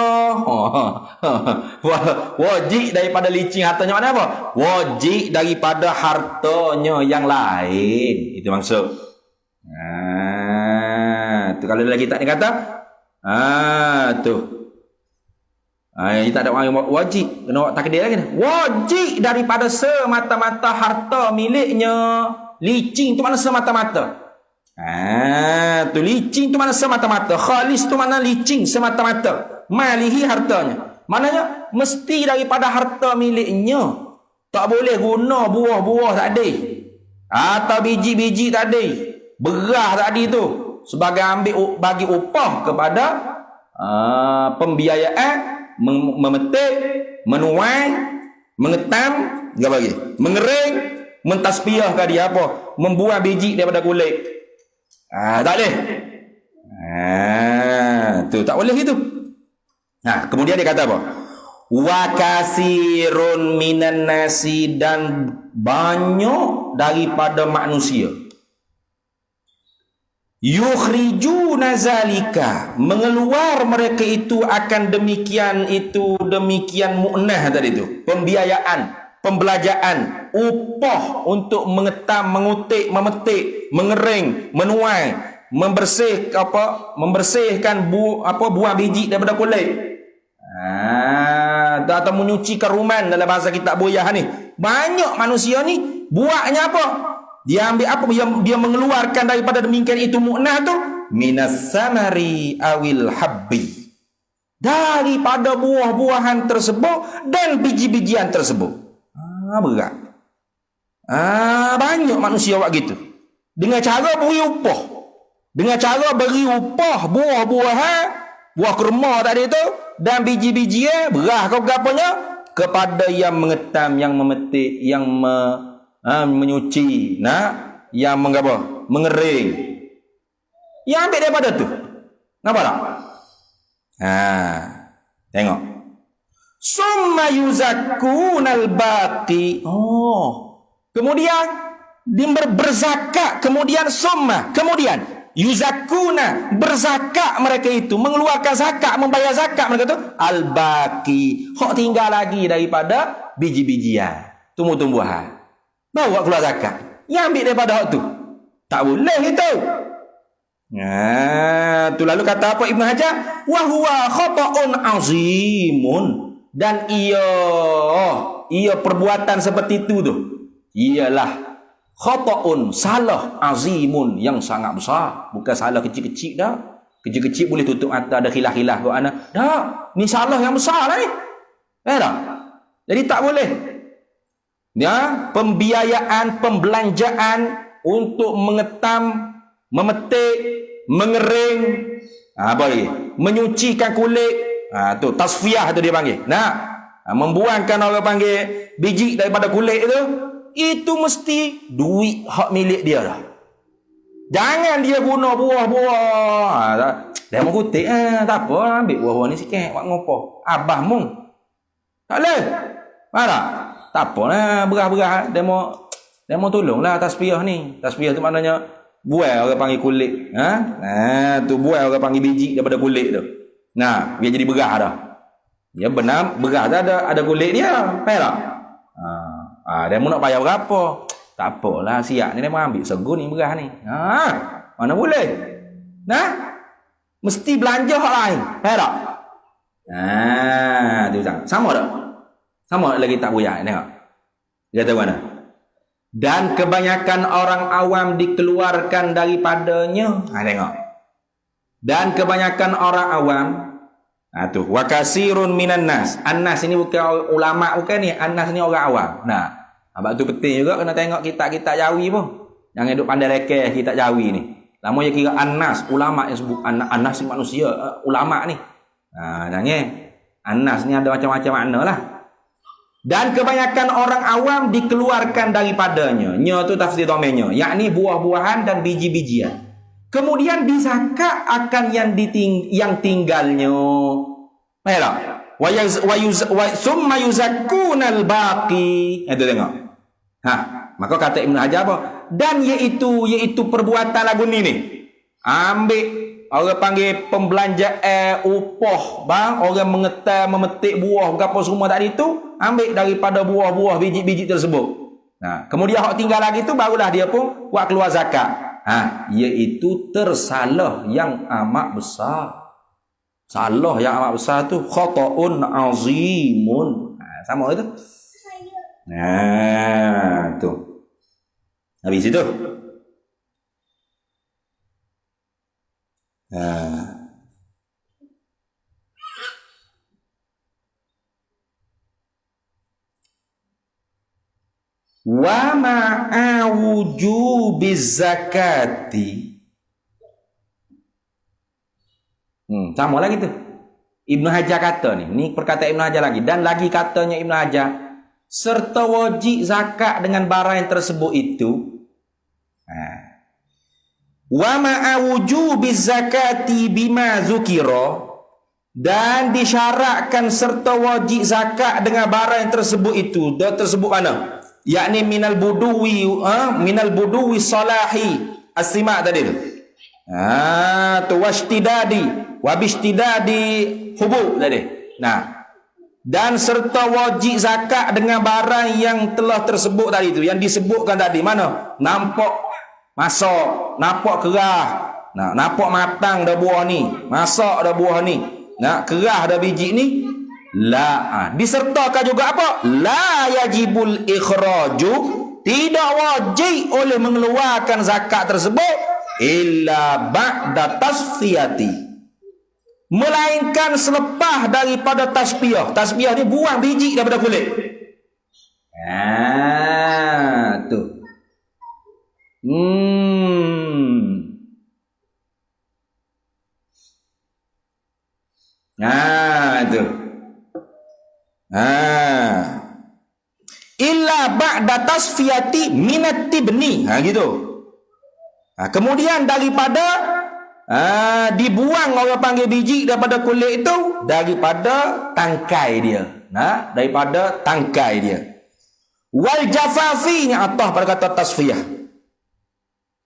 S1: Wajib daripada licin hartanya mana apa? Wajib daripada hartanya yang lain. Itu maksud. Tu kalau dalam kitab ni kata, tu. Ini tak ada orang wajib. Kena takdir lagi. Wajib daripada semata-mata harta miliknya. Licin tu mana semata-mata. Tu licin tu mana semata-mata. Khalis tu mana licin semata-mata. Malihi hartanya. Maknanya mesti daripada harta miliknya. Tak boleh guna buah-buah tadi. Atau biji-biji tadi. Beras tadi tu. Sebagai ambil bagi upah kepada pembiayaan, memetik, menuai, mengetam, enggak bagi. Mengering, mentasbihkan dia apa? Membuang biji daripada kulit. Tak boleh. Tu tak boleh itu. Kemudian dia kata apa? Wa kasirun minan nasi, dan banyak daripada manusia. Yukhrijuna zalika, mengeluar mereka itu akan demikian mu'nah tadi itu. Pembiayaan, pembelajaan, upah untuk mengetam, mengutik, memetik, mengering, menuai, membersihkan buah biji daripada kulit. Atau menyucikan ruman dalam bahasa kitab Buyah ni. Banyak manusia ni buatnya apa? Dia ambil apa? Dia mengeluarkan daripada demikian itu mu'nah tu, minas samari awil habbi, daripada buah-buahan tersebut dan biji-bijian tersebut. Berat. Banyak manusia buat gitu. Dengan cara beri upah. Dengan cara beri upah buah-buahan, buah kurma tadi tu dan biji-bijian, berah ke apanya kepada yang mengetam, yang memetik, yang menyuci, yang mengapa? Mengering. Yang ambil daripada tu. Nampak tak? Tengok. Summa yuzakkunal baqi. Kemudian berzakat, kemudian kemudian yuzakkuna, berzakat mereka itu, mengeluarkan zakat, membayar zakat mereka itu al-baqi. Hak tinggal lagi daripada biji-bijian, tumbuh-tumbuhan. Bawa keluar zakat. Yang ambil daripada hak tu. Tak boleh itu. Tu lalu kata apa Ibnu Hajar? Wa huwa khata'un azimun, dan ia perbuatan seperti itu tu ialah khata'un, salah, azimun, yang sangat besar. Bukan salah kecil-kecil dah. Kecil-kecil boleh tutup mata, ada khilaf-khilaf ke mana. Dah, ni salah yang besar lah ni. Tak? Jadi tak boleh. Pembiayaan, pembelanjaan untuk mengetam, memetik, mengering, apa lagi? Menyucikan kulit. Tu tasfiyah tu dia panggil. Membuangkan orang panggil biji daripada kulit itu mesti duit hak milik dia dah. Jangan dia guna buah-buah. Dia mau kutip tak apa, ambil buah-buah ni sikit, buat ngopo. Abah mung. Tak boleh. Marah. Tak apa lah, berah-berah. Dia mau tolonglah tasfiyah ni. Tasfiyah tu maknanya buai orang panggil kulit. Tu buai orang panggil biji daripada kulit tu. Biar jadi berah dah. Ya benar, berah dah ada kulit dia. Faham tak? Dia mau nak bayar berapa? Tak apalah, siap ni dia mau ambil segun ni berah ni. Mana boleh? Mesti belanja hak lain. Faham tak? Tu sama tak? Sama lagi tak buyar. Tengok. Dia kata mana? Dan kebanyakan orang awam dikeluarkan daripadanya. Tengok. Dan kebanyakan orang awam. Tu. Wa kasirun minan nas. An-nas ini bukan ulama bukan ni. An-nas ni orang awam. Sebab tu penting juga kena tengok kitab-kitab Jawi pun. Jangan duduk pandai lekeh kitab Jawi ni. Lama je kira An-nas. Ulama yang sebut An-nas ni manusia. Ulama ni. Jangan. An-nas ni ada macam-macam makna lah. Dan kebanyakan orang awam dikeluarkan daripadanya. Nya tu tafsir domennya. Yakni buah-buahan dan biji-bijian. Kemudian dizakat akan yang tinggalnya. Baiklah. Summa yuzakkunal baqi. Itu tengok. Maka kata Ibnu Hajar apa? Dan iaitu perbuatan lagu ni. Ambil orang panggil pembelanjaan upah bang, orang mengetam, memetik buah apa semua tadi tu, ambil daripada buah-buah biji-biji tersebut. Kemudian hak tinggal lagi tu barulah dia pun buat keluar zakat. Iaitu tersalah yang amat besar. Salah yang amat besar tu khata'un azimun. Sama itu. Tu. Habis itu. Wa ma'a wujubiz zakati. Sama lagi tu. Ibnu Hajar kata ni perkataan Ibnu Hajar lagi, dan lagi katanya Ibnu Hajar, serta wajib zakat dengan barang yang tersebut itu. Wa ma'a wujubiz zakati bima zukira, dan disyaratkan serta wajib zakat dengan barang yang tersebut itu. Dia tersebut mana? Yakni minal buduwi salahi as-sima' tadi tu. Tu wabishtidadi hubu tadi. Dan serta wajib zakat dengan barang yang telah tersebut tadi tu, yang disebutkan tadi. Mana? Nampak masak, nampak kerah, nampak matang dah buah ni, masak dah buah ni, kerah dah biji ni. Disertakan juga apa? La yajibul ikhraju, tidak wajib oleh mengeluarkan zakat tersebut illa ba'da tasfiyati, melainkan selepas daripada tasfiyah. Tasfiyah ni buang biji daripada kulit. Tu. ba'da tasfiyati minat tibni. Gitu. Kemudian daripada dibuang orang panggil biji daripada kulit itu, daripada tangkai dia. Daripada tangkai dia. Wal jafafi, ini atah pada kata tasfiyah.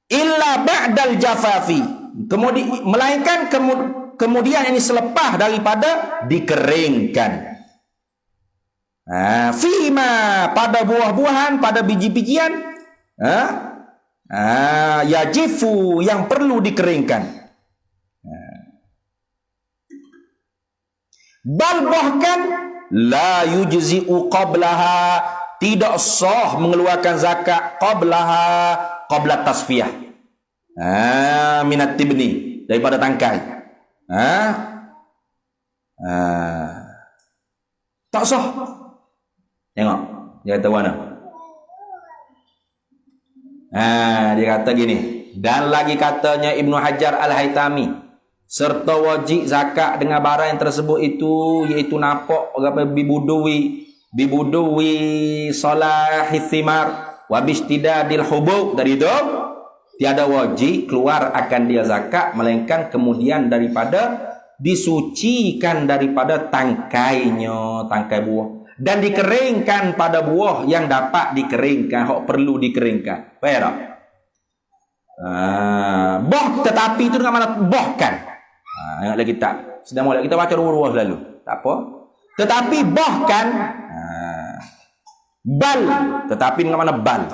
S1: Illa ba'dal jafafi. Kemudian melainkan kemudian ini selepas daripada dikeringkan. Fima, pada buah-buahan, pada biji-bijian, yajifu, yang perlu dikeringkan. Bal bahkan la yujzi'u qablaha, tidak sah mengeluarkan zakat qabla tasfiyah, minat tibni, daripada tangkai. Tak sah. Tengok dia kata mana. Dia kata gini, dan lagi katanya Ibnu Hajar Al-Haytami, serta wajib zakat dengan barang yang tersebut itu, iaitu napok bibudui salahith thimar wa bistidadil hubub. Dari itu tiada wajib keluar akan dia zakat melainkan kemudian daripada disucikan daripada tangkainya, tangkai buah, dan dikeringkan pada buah yang dapat dikeringkan, hak perlu dikeringkan. Faham tak? Boh, tetapi itu dengan mana bohkan. Ingat lagi tak? Sedang mula kita baca ruah selalu. Tak apa. Tetapi bohkan. Bal, tetapi dengan mana bal?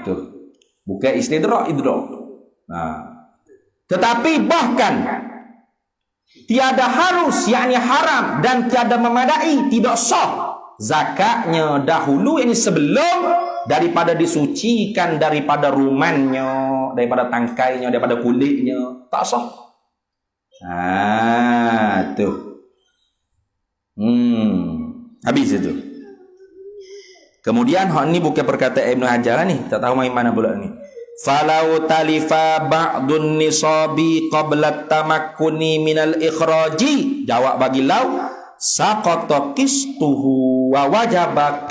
S1: Tuh. Bukan istidrak, idrak. Tetapi bahkan tiada harus, yakni haram, dan tiada memadai, tidak sah zakatnya dahulu, ini sebelum daripada disucikan daripada rumannya, daripada tangkainya, daripada kulitnya. Tak sah. Tuh. Habis itu. Kemudian hak ni bukan perkataan Ibnu Hajar ni, tak tahu main mana pula ni. Falau talifa ba'dun nisabi qabla tamakkuni minal ikhraji. Jawab bagi lau, saqata qistuhu wa wajaba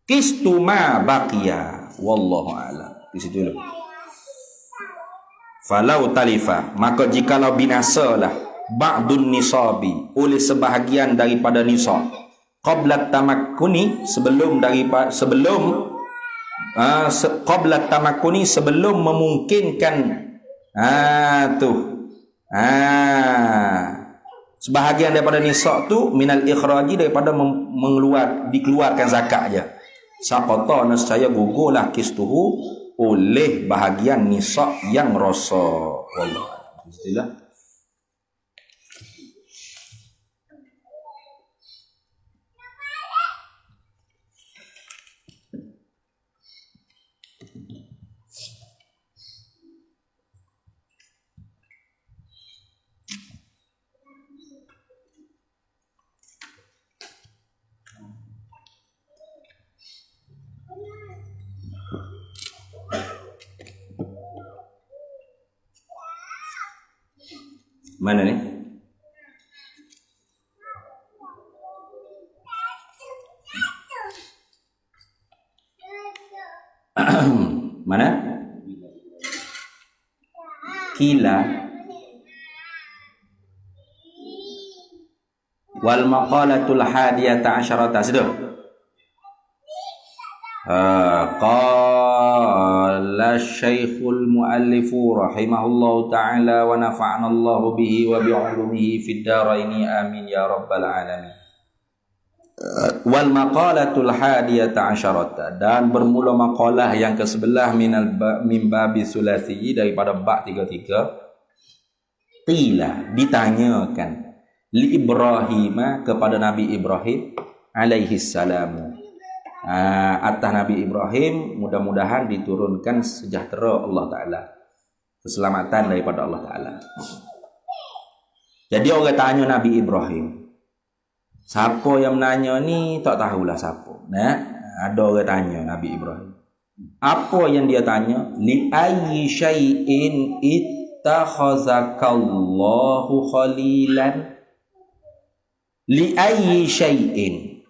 S1: qistu ma baqiya. Wallahu a'lam. Di situ dulu. Falau talifa, maka jikalau binasalah ba'dun nisabi, oleh sebahagian daripada nisab, qabla tamakkuni, sebelum qabla tamakkuni, sebelum memungkinkan sebahagian daripada nisab tu minal ikhraji, daripada dikeluarkan zakat je. Saqata, nescaya gugurlah kistuhu, oleh bahagian nisab yang rasa. Wallah. Bismillah. Mana ni? Mana? Kila wal maqalatul hadiyata asyarata. Sudah. Qala Syekhul Muallifu rahimahullahu ta'ala wa nafa'ana Allahu bihi wa bi'ulumihi fid dharaini amin ya rabbal alamin. Wal maqalatul hadiyata asyarata, dan bermula maqalah yang ke-11 min babi sulasi, daripada bab 33. Qila, ditanyakan, li Ibrahim, kepada Nabi Ibrahim alaihi salamu, atas Nabi Ibrahim mudah-mudahan diturunkan sejahtera Allah Ta'ala, keselamatan daripada Allah Ta'ala. Jadi orang tanya Nabi Ibrahim, siapa yang menanya ni tak tahulah siapa. Ada orang tanya Nabi Ibrahim. Apa yang dia tanya? Li ayyi syai'in ittakhazakallahu khalilan. li ayyi syai'in,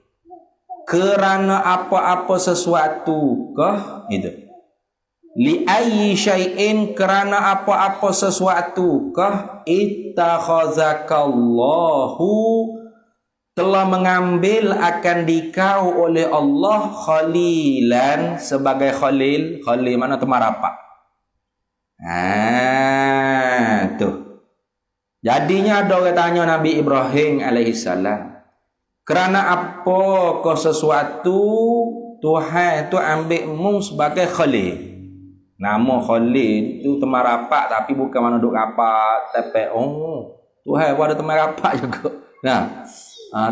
S1: kerana apa-apa sesuatu kah, itu. Li ayyi syai'in, kerana apa-apa sesuatu kah, ittakhazakallahu, telah mengambil akan dikau oleh Allah khalilan, sebagai khalil. Khalil mana teman rapat. Tuh. Jadinya ada orang tanya Nabi Ibrahim alaihissalam, kerana apa kau sesuatu Tuhan tu ambil mu sebagai khalil. Nama khalil tu teman rapat, tapi bukan mana duk rapat, tapi Tuhan pun ada teman rapat juga. Nah,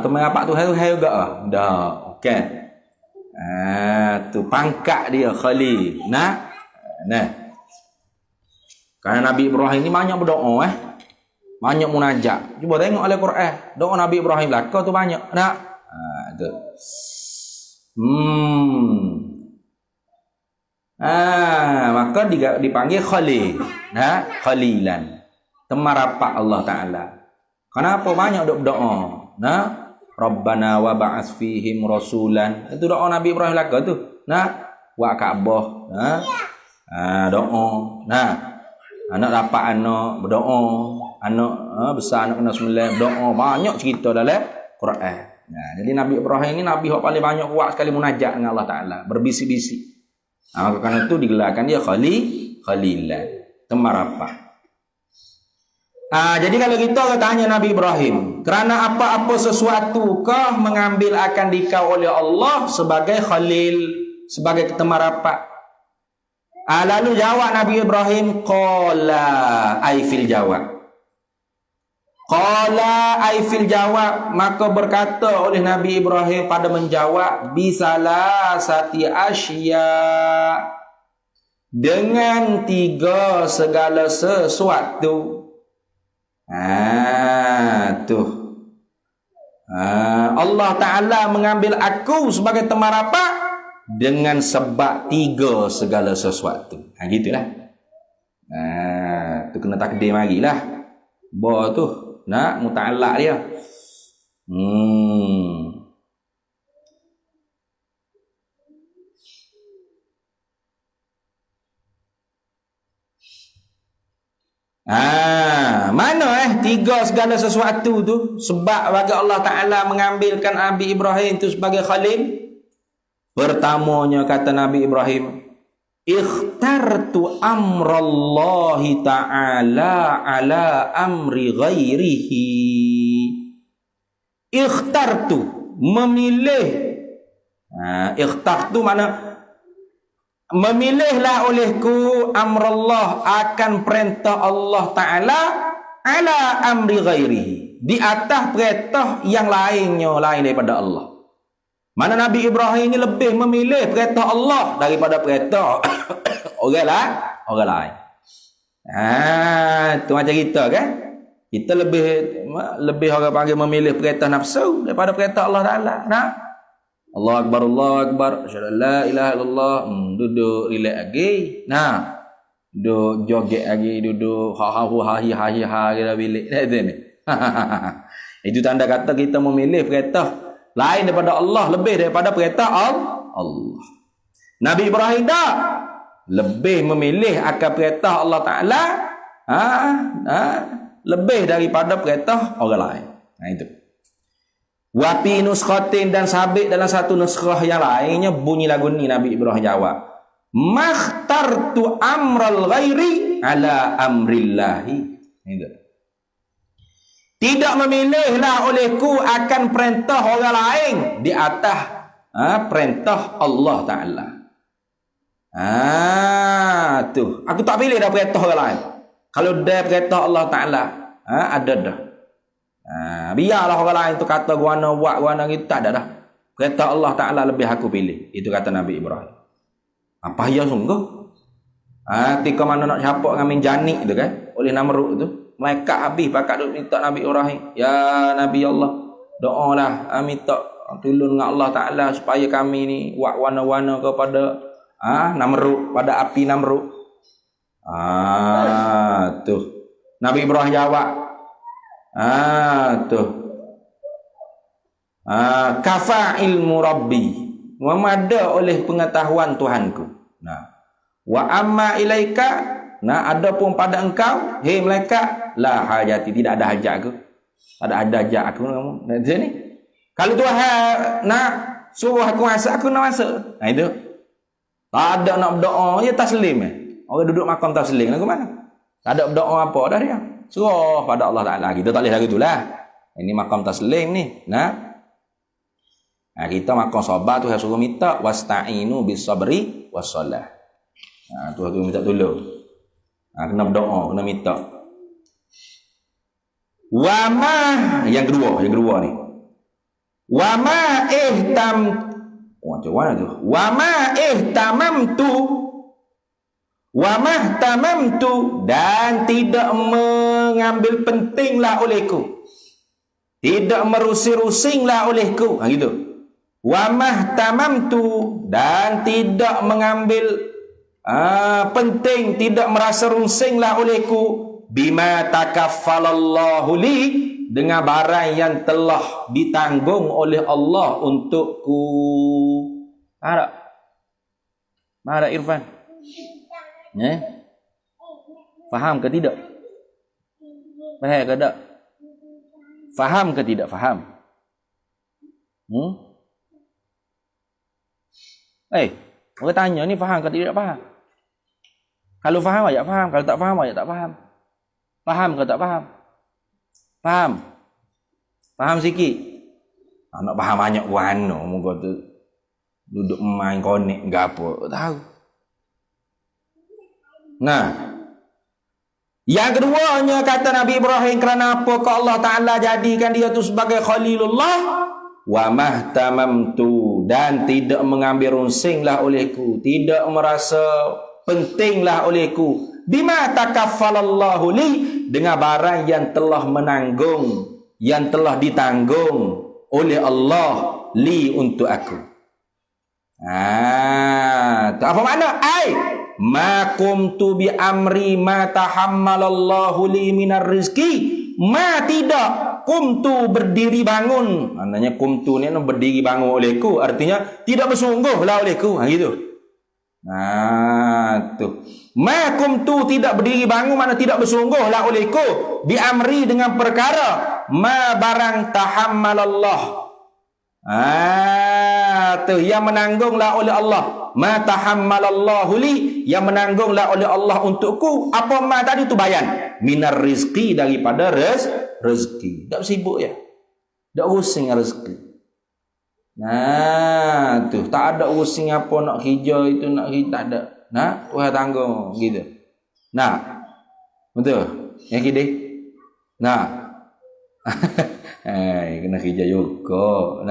S1: teman rapat Tuhan juga dah. Okey. Tu pangkat dia khalil. Nah. Karena Nabi Ibrahim ni banyak berdoa banyak munajat. Cuba tengok oleh Quran, doa Nabi Ibrahim belaka tu banyak. Nak? Tu. Maka dipanggil Khalil. Nah, Khalilan. Teman rapat Allah Taala. Kenapa banyak duk berdoa? Nah, Rabbana wa ba'ats fihim rasulan. Itu doa Nabi Ibrahim belaka tu. Nah, wa Ka'bah. Doa. Nah, anak dapat anak berdoa, anak besar anak kena sembelih berdoa, banyak cerita dalam Quran. Nah, jadi Nabi Ibrahim ini nabi yang paling banyak kuat sekali munajat dengan Allah Taala, berbisik-bisik. Maka kerana itu digelarkan dia Khalilan, teman rapat. Jadi kalau kita tanya Nabi Ibrahim, kerana apa-apa sesuatu kah mengambil akan dikau oleh Allah sebagai khalil, sebagai teman rapat? Lalu jawab Nabi Ibrahim, qala ay fil jawab. Qala ay fil jawab, maka berkata oleh Nabi Ibrahim pada menjawab, bisalasati asya, dengan 3 segala sesuatu. Tuh. Allah Ta'ala mengambil aku sebagai teman rapat dengan sebab 3 segala sesuatu. Gitulah. Tu kena takdir marilah. Ba tu nak muta'allaq dia. Mana 3 segala sesuatu tu? Sebab bagi Allah Ta'ala mengambilkan Nabi Ibrahim tu sebagai khalil. Pertamanya kata Nabi Ibrahim, ikhtartu amrallahi ta'ala ala amri ghairihi. Ikhtartu, memilih. Ikhtartu mana? Memilihlah olehku amrallah, akan perintah Allah Ta'ala ala amri ghairihi, di atas perintah yang lainnya, lain daripada Allah. Mana Nabi Ibrahim ini lebih memilih perintah Allah daripada perintah orang lain. Itu macam kita kan? Kita lebih orang panggil memilih perintah nafsu daripada perintah Allah Taala. Nah, Allah Akbar, asyhadu an la ilaha illallah. Duduk relax lagi. Nah, duduk joget lagi, duduk ha kita bilik ni. Itu tanda kata kita memilih perintah lain daripada Allah, lebih daripada perintah Allah. Nabi Ibrahim dah lebih memilih akan perintah Allah Ta'ala lebih daripada perintah orang lain. Itu. Wapi nuskhatin, dan sabit dalam satu nuskhah yang lainnya bunyi lagu ni Nabi Ibrahim jawab, makhtartu amral ghairi ala amrillahi. Itu. Tidak memilihlah olehku akan perintah orang lain di atas perintah Allah Ta'ala. Tu. Aku tak pilih dah perintah orang lain. Kalau dah perintah Allah Ta'ala, ada dah. Biarlah orang lain tu kata guana buat guana gitu, tak ada dah. Perintah Allah Ta'ala lebih aku pilih. Itu kata Nabi Ibrahim. Apa ya sungguh? Ketika mana nak capak dengan minjanik tu kan, oleh Namrud tu. Malaikat habis pakat duk minta Nabi Ibrahim, ya Nabi Allah, doalah minta tolong dengan Allah Ta'ala supaya kami ni buat warna-warna kepada Namrud, pada api Namrud. Tu Nabi Ibrahim jawab, tu Kafa ilmu rabbi, memada oleh pengetahuan Tuhanku. Nah, wa amma ilaika, nah adapun pada engkau, hei malaikat, la hajati, tidak ada hajat aku. Ada hajat aku kamu. Nah, di sini. Kalau Tuhan nak suruh aku masuk, aku nak masuk. Nah itu. Tak ada nak berdoa, ya taslim. Orang duduk makam taslim, lagu mana? Tak ada berdoa apa dah dia. Suruh pada Allah Ta'ala. Kita tak boleh lagu itulah. Ini makam taslim ni. Nah, kita makam sabar tu suruh minta wasta'inu bis sabri was salah. Tu aku minta tolong. Kena berdoa, kena minta. Wa ma, yang kedua ni. Wa ma ihtam, macam mana tu? Wa ma ihtamamtu, wa ma ihtamamtu, dan tidak mengambil pentinglah olehku. Tidak merusing-rusinglah olehku. Gitu. Wa ma ihtamamtu, dan tidak mengambil penting, tidak merasa rusinglah olehku, bima takaffalallahu li, dengan barang yang telah ditanggung oleh Allah untukku. Mana Irfan? Faham ke tidak? Faham ke tak? Faham ke tidak? Faham? Orang tanya ni faham ke tidak faham? Kalau faham ayat faham, kalau tak faham ayat tak faham. Faham ke tak faham? Faham? Faham sikit? Nak faham banyak mana muka tu duduk main konek ke apa, tak tahu. Nah, yang keduanya kata Nabi Ibrahim, kerana apa ke Allah Ta'ala jadikan dia tu sebagai Khalilullah? Wa mahtamamtu, dan tidak mengambil runsinglah olehku, tidak merasa pentinglah olehku, bima takaffalallahu li, dengan barang yang telah menanggung, yang telah ditanggung oleh Allah li, untuk aku. Apa makna? Ma kumtu bi amri ma tahammalallahu li minar rizki, ma tidak kumtu berdiri bangun. Maknanya kumtu ni berdiri bangun olehku, artinya tidak bersungguhlah olehku. Gitu. Tu. Ma kumtu, tidak berdiri bangun, mana tidak bersungguhlah olehku, bi amri, dengan perkara ma barang tahammalallah. Tu yang menanggunglah oleh Allah. Ma tahammalallahu li, yang menanggunglah oleh Allah untukku. Apa ma tadi tu bayan? Minar rizki, daripada rezeki. Tak sibuk ya. Tak pusing rezeki. Tu tak ada pusing apa nak kerja itu nak kerja, tak ada. Tuhan tanggung gitu. Betul. Yang kide. Kena kerja juga.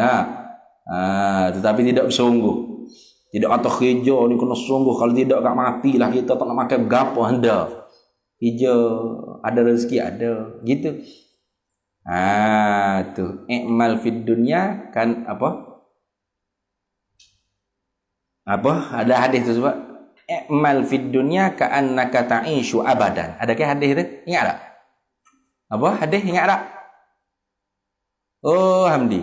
S1: Tetapi tidak bersungguh. Tidak kata kerja ni kena sungguh, kalau tidak kat matilah kita, tak nak makan berapa anda. Kerja ada rezeki ada, gitu. Tu i'mal fid dunya kan apa? Ada hadis tu sebab i'mal fid dunya ka'annaka ta'ishu abadan. Adakah hadis tu? Ingat tak? Apa hadis, ingat tak? Oh Hamdi,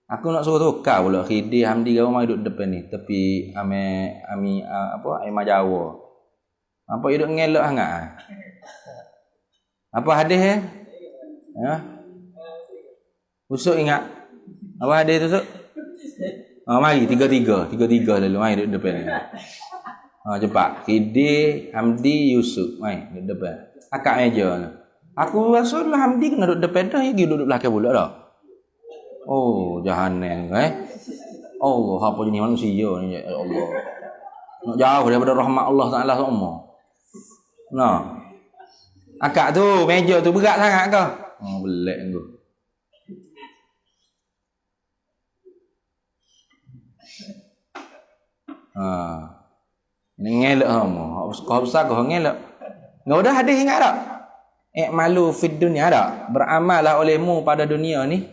S1: aku nak suruh tukar pula Khidri Hamdi kau mai duduk depan ni, tepi Aimah Jawa. Apa duduk ngelak sangat? Apa hadis Usuk ingat? Apa hadis tu usuk? Mari tiga-tiga lalu mai duduk depan ni. Cepat. Khidri, Hamdi, Yusuf mai duduk depan. Akak meja ni. Aku rasa lah Hamdi kena duduk depan dah, dia duduk belakang pula dah. Oh, jahanam Allah, apa jenis manusia ni, ya Allah. Nak jauh daripada rahmat Allah Ta'ala semua. Akak tu, meja tu berat sangat ke? Belak tu. Ini ngelak semua. Kau besar kau ngelak. Enggak udah hadis ingat tak? I'malu fid dunya tak? Beramallah olehmu pada dunia ni.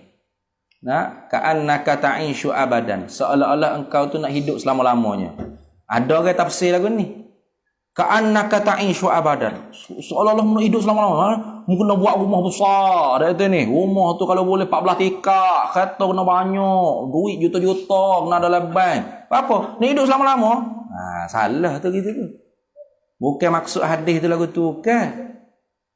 S1: Ka'annaka ta'ishu abadan. Seolah-olah engkau tu nak hidup selama-lamanya. Ada ke tafsir lagu ni? Ka'annaka ta'ishu abadan. Seolah-olah nak hidup selama-lamanya. Mungkin nak buat rumah besar. Dah tu ni. Rumah tu kalau boleh 14 tikar. Kereta kena banyak. Duit juta-juta. Kena dalam bank. Apa? Nak hidup selama-lama. Salah tu gitu tu. Bukan maksud hadis tu lagu tu. Bukan.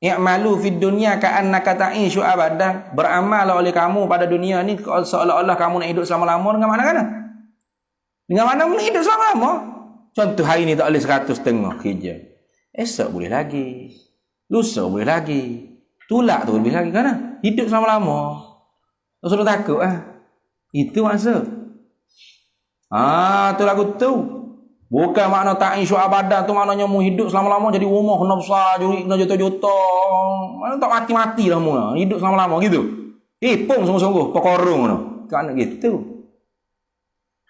S1: I'malu fid dunya ka'annaka ta'ishu abadan. Beramal oleh kamu pada dunia ni seolah-olah kamu nak hidup selama-lama. Dengan mana-mana? Dengan mana nak hidup selama-lama? Contoh hari ni tak boleh 100.5 kerja. Esok boleh lagi. Lusa boleh lagi. Tulak tu boleh lagi. Kan? Hidup selama-lama. Tak suruh takut. Itu maksud. Tu lagu tu. Bukan makna ta'ishu abadan tu maknanya mu hidup selama-lama jadi rumah kena besar, juri kena juta-juta. Mana tak mati-mati lah mu. Hidup selama-lama gitu. Pung sungguh-sungguh. Pekorong tu. Kan gitu.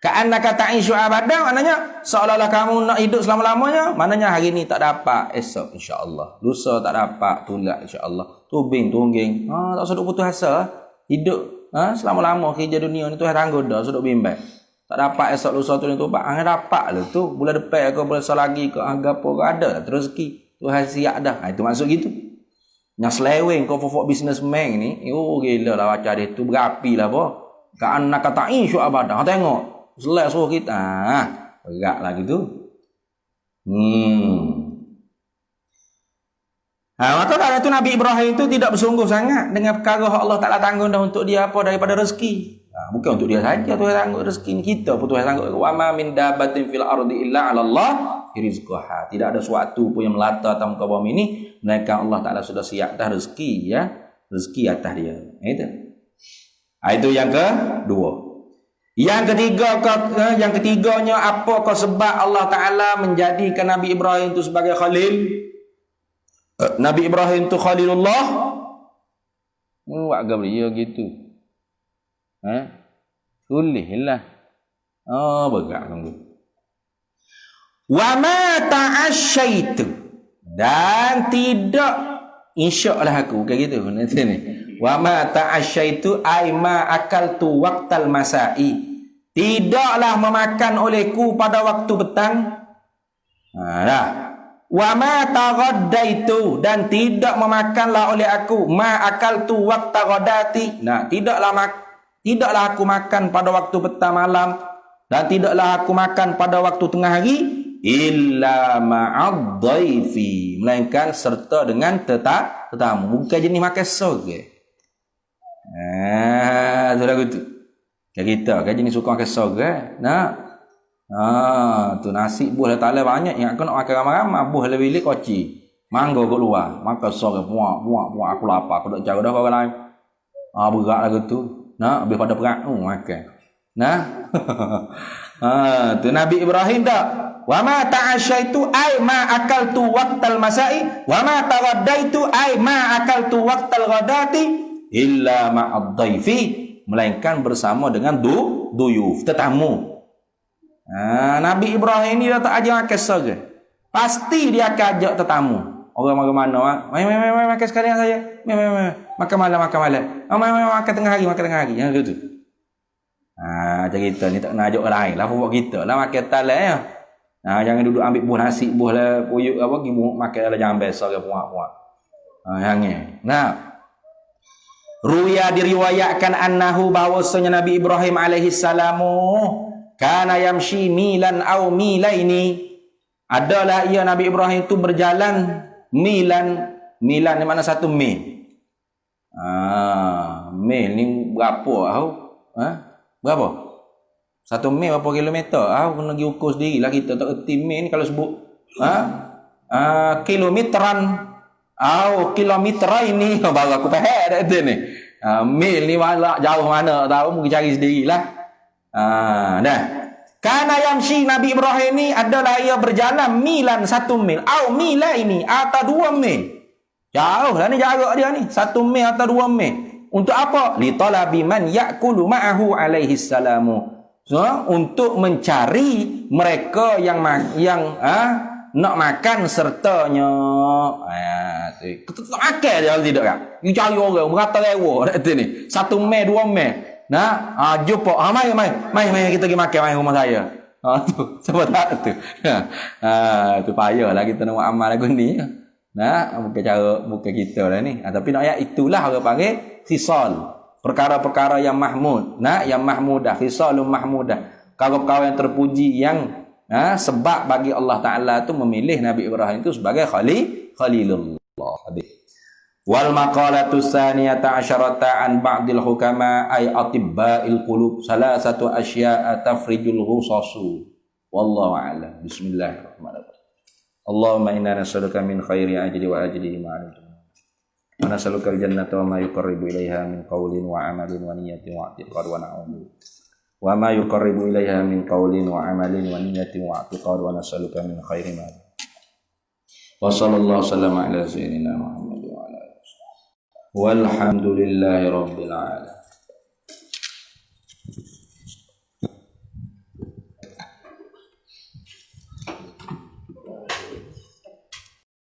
S1: Ka'annaka ta'ishu abadan maknanya seolah-olah kamu nak hidup selama-lamanya. Maknanya hari ni tak dapat, esok insya-Allah. Lusa tak dapat, tulak insya-Allah. Tubing tungging. Tak seduk putus asa. Hidup selama-lama kerja dunia ni Tuhan tangguh dah, seduk bimbang. Tak dapat esok lusa tu ni tu hang dapat lah tu. Bulan depan ke bulan lagi ke apa ke ada lah rezeki. Tuhan siap dah. Itu maksud gitu. Yang seleweng kau fofok businessman ni, gila lah baca dia tu berapi lah apa. Ka'annaka ta'ishu abadan. Tengok selai suruh kita. Berat lah gitu. Maka kalau itu Nabi Ibrahim itu tidak bersungguh sangat dengan perkara Allah Ta'ala tanggung dah untuk dia apa daripada rezeki. Bukan untuk dia saja Tuhan tanggung rezeki kita pun Tuhan tanggung. Wa ma min dabbatin fil ardi illa 'ala Allah rizqaha. Tidak ada sesuatu pun yang melata atas muka bumi ini melainkan Allah Ta'ala sudah siap dah rezeki ya. Rezeki atas dia. Itu. Itu yang kedua. Yang ketiganya apakah sebab Allah Ta'ala menjadikan Nabi Ibrahim itu sebagai Khalil? Nabi Ibrahim itu Khalilullah. Buat dia gitu. Tulis lah. Berat tunggu. Wa ma ta'asyaitu. Dan tidak insya-Allah aku kayak gitu nanti ni. Wa ma ta'asyaitu ay ma akaltu waqtal masai. Tidaklah memakan olehku pada waktu petang. Dah. Wa ma taghaddaitu dan tidak memakanlah oleh aku ma akaltu waqta ghadati. Tidaklah aku makan pada waktu petang malam dan tidaklah aku makan pada waktu tengah hari illa ma'ad dhaifi, melainkan serta dengan tetamu. Bukan jenis makan sorga. Sudah gitu. Kayak kita kan jenis suka makan sorga. Tu nasi buah Allah Ta'ala banyak yang aku nak makan ramai-ramai. Buah lebih-lebih koci. Mangga kat luar. Makan sorga. Puak. Aku lapar. Aku tak cara dah orang lain. Berat lah gitu. Habis pada perang. Makan. Tu Nabi Ibrahim tak. Wa ma ta'asyaitu ay ma akaltu waqtal masai wa ma taghaddaitu ay ma akaltu waqtal ghadati illa ma'ad dhaifi, melainkan bersama dengan duyuf, tetamu. Nabi Ibrahim ni dah tak ajak makan sorga. Pasti dia akan ajak tetamu. Orang mana-mana, mai makan sekalian saya. Makan malam. Makan tengah hari. Yang gitu. Cerita ni tak nak ajak orang lain lah. Buat kita lah makan talak ya. Jangan duduk ambil buah nasi, buah lah puyuk apa pergi makan dalam jamban sorga puak. Jangan. Ruya diriwayatkan annahu bahwasanya Nabi Ibrahim alaihi salamu kana yamshi milan aw milaini. Adalah ia Nabi Ibrahim itu berjalan milan ni mana 1 mil. Mil ni berapa tahu? Berapa? 1 mil berapa kilometer? Kena pergi ukur sendirilah kita tak reti mil ni kalau sebut. Kilometeran. Kilometer ini baru aku faham dah tu ni. Mil ni malah jauh mana tahu mungkin cari sendirilah. Dah. Kana yamshi Nabi Ibrahim ni adalah ia berjalan milan 1 mil. Mila ini atau 2 mil. Jauh lah ni jarak dia ni. 1 mil atau 2 mil. Untuk apa? Li talabi man ya'kulu ma'ahu alaihi salamu. Untuk mencari mereka yang nak makan sertanya. Tak makan dia kalau tidak kan. You cari orang berata lewa kat ni. 1 mil 2 mil. Jumpa. Mai kita pergi makan mai rumah saya. Tu siapa tak tu. Tu payahlah kita nak amal lagu ni. Nah, bukan kita lah ni. Tapi nak ayat itulah orang panggil khisal. Perkara-perkara yang mahmud. Nah, yang mahmudah, khisalun mahmudah. Perkara-perkara yang terpuji yang sebab bagi Allah Taala tu memilih Nabi Ibrahim itu sebagai khalilullah. Wal maqalatu tsaniyata asyarata an ba'dil hukama ay atibba'il qulub salasatu asya'a tafrijul ghusasu wallahu a'lam. Bismillahirrahmanirrahim. Allahumma inna nas'aluka min khairi ajli wa ajlihi ma'alim wa nas'aluka al-jannata wa ma yuqarribu ilaiha min qawlin wa amalin wa niyyatin wa i'tiqad wa na'udzu wa ma yuqarribu ilaiha min qawlin wa amalin wa niyyatin wa i'tiqad wa nas'aluka min khairi ma wa sallallahu sallama ala sayyidina Muhammad walhamdulillahi rabbil alamin.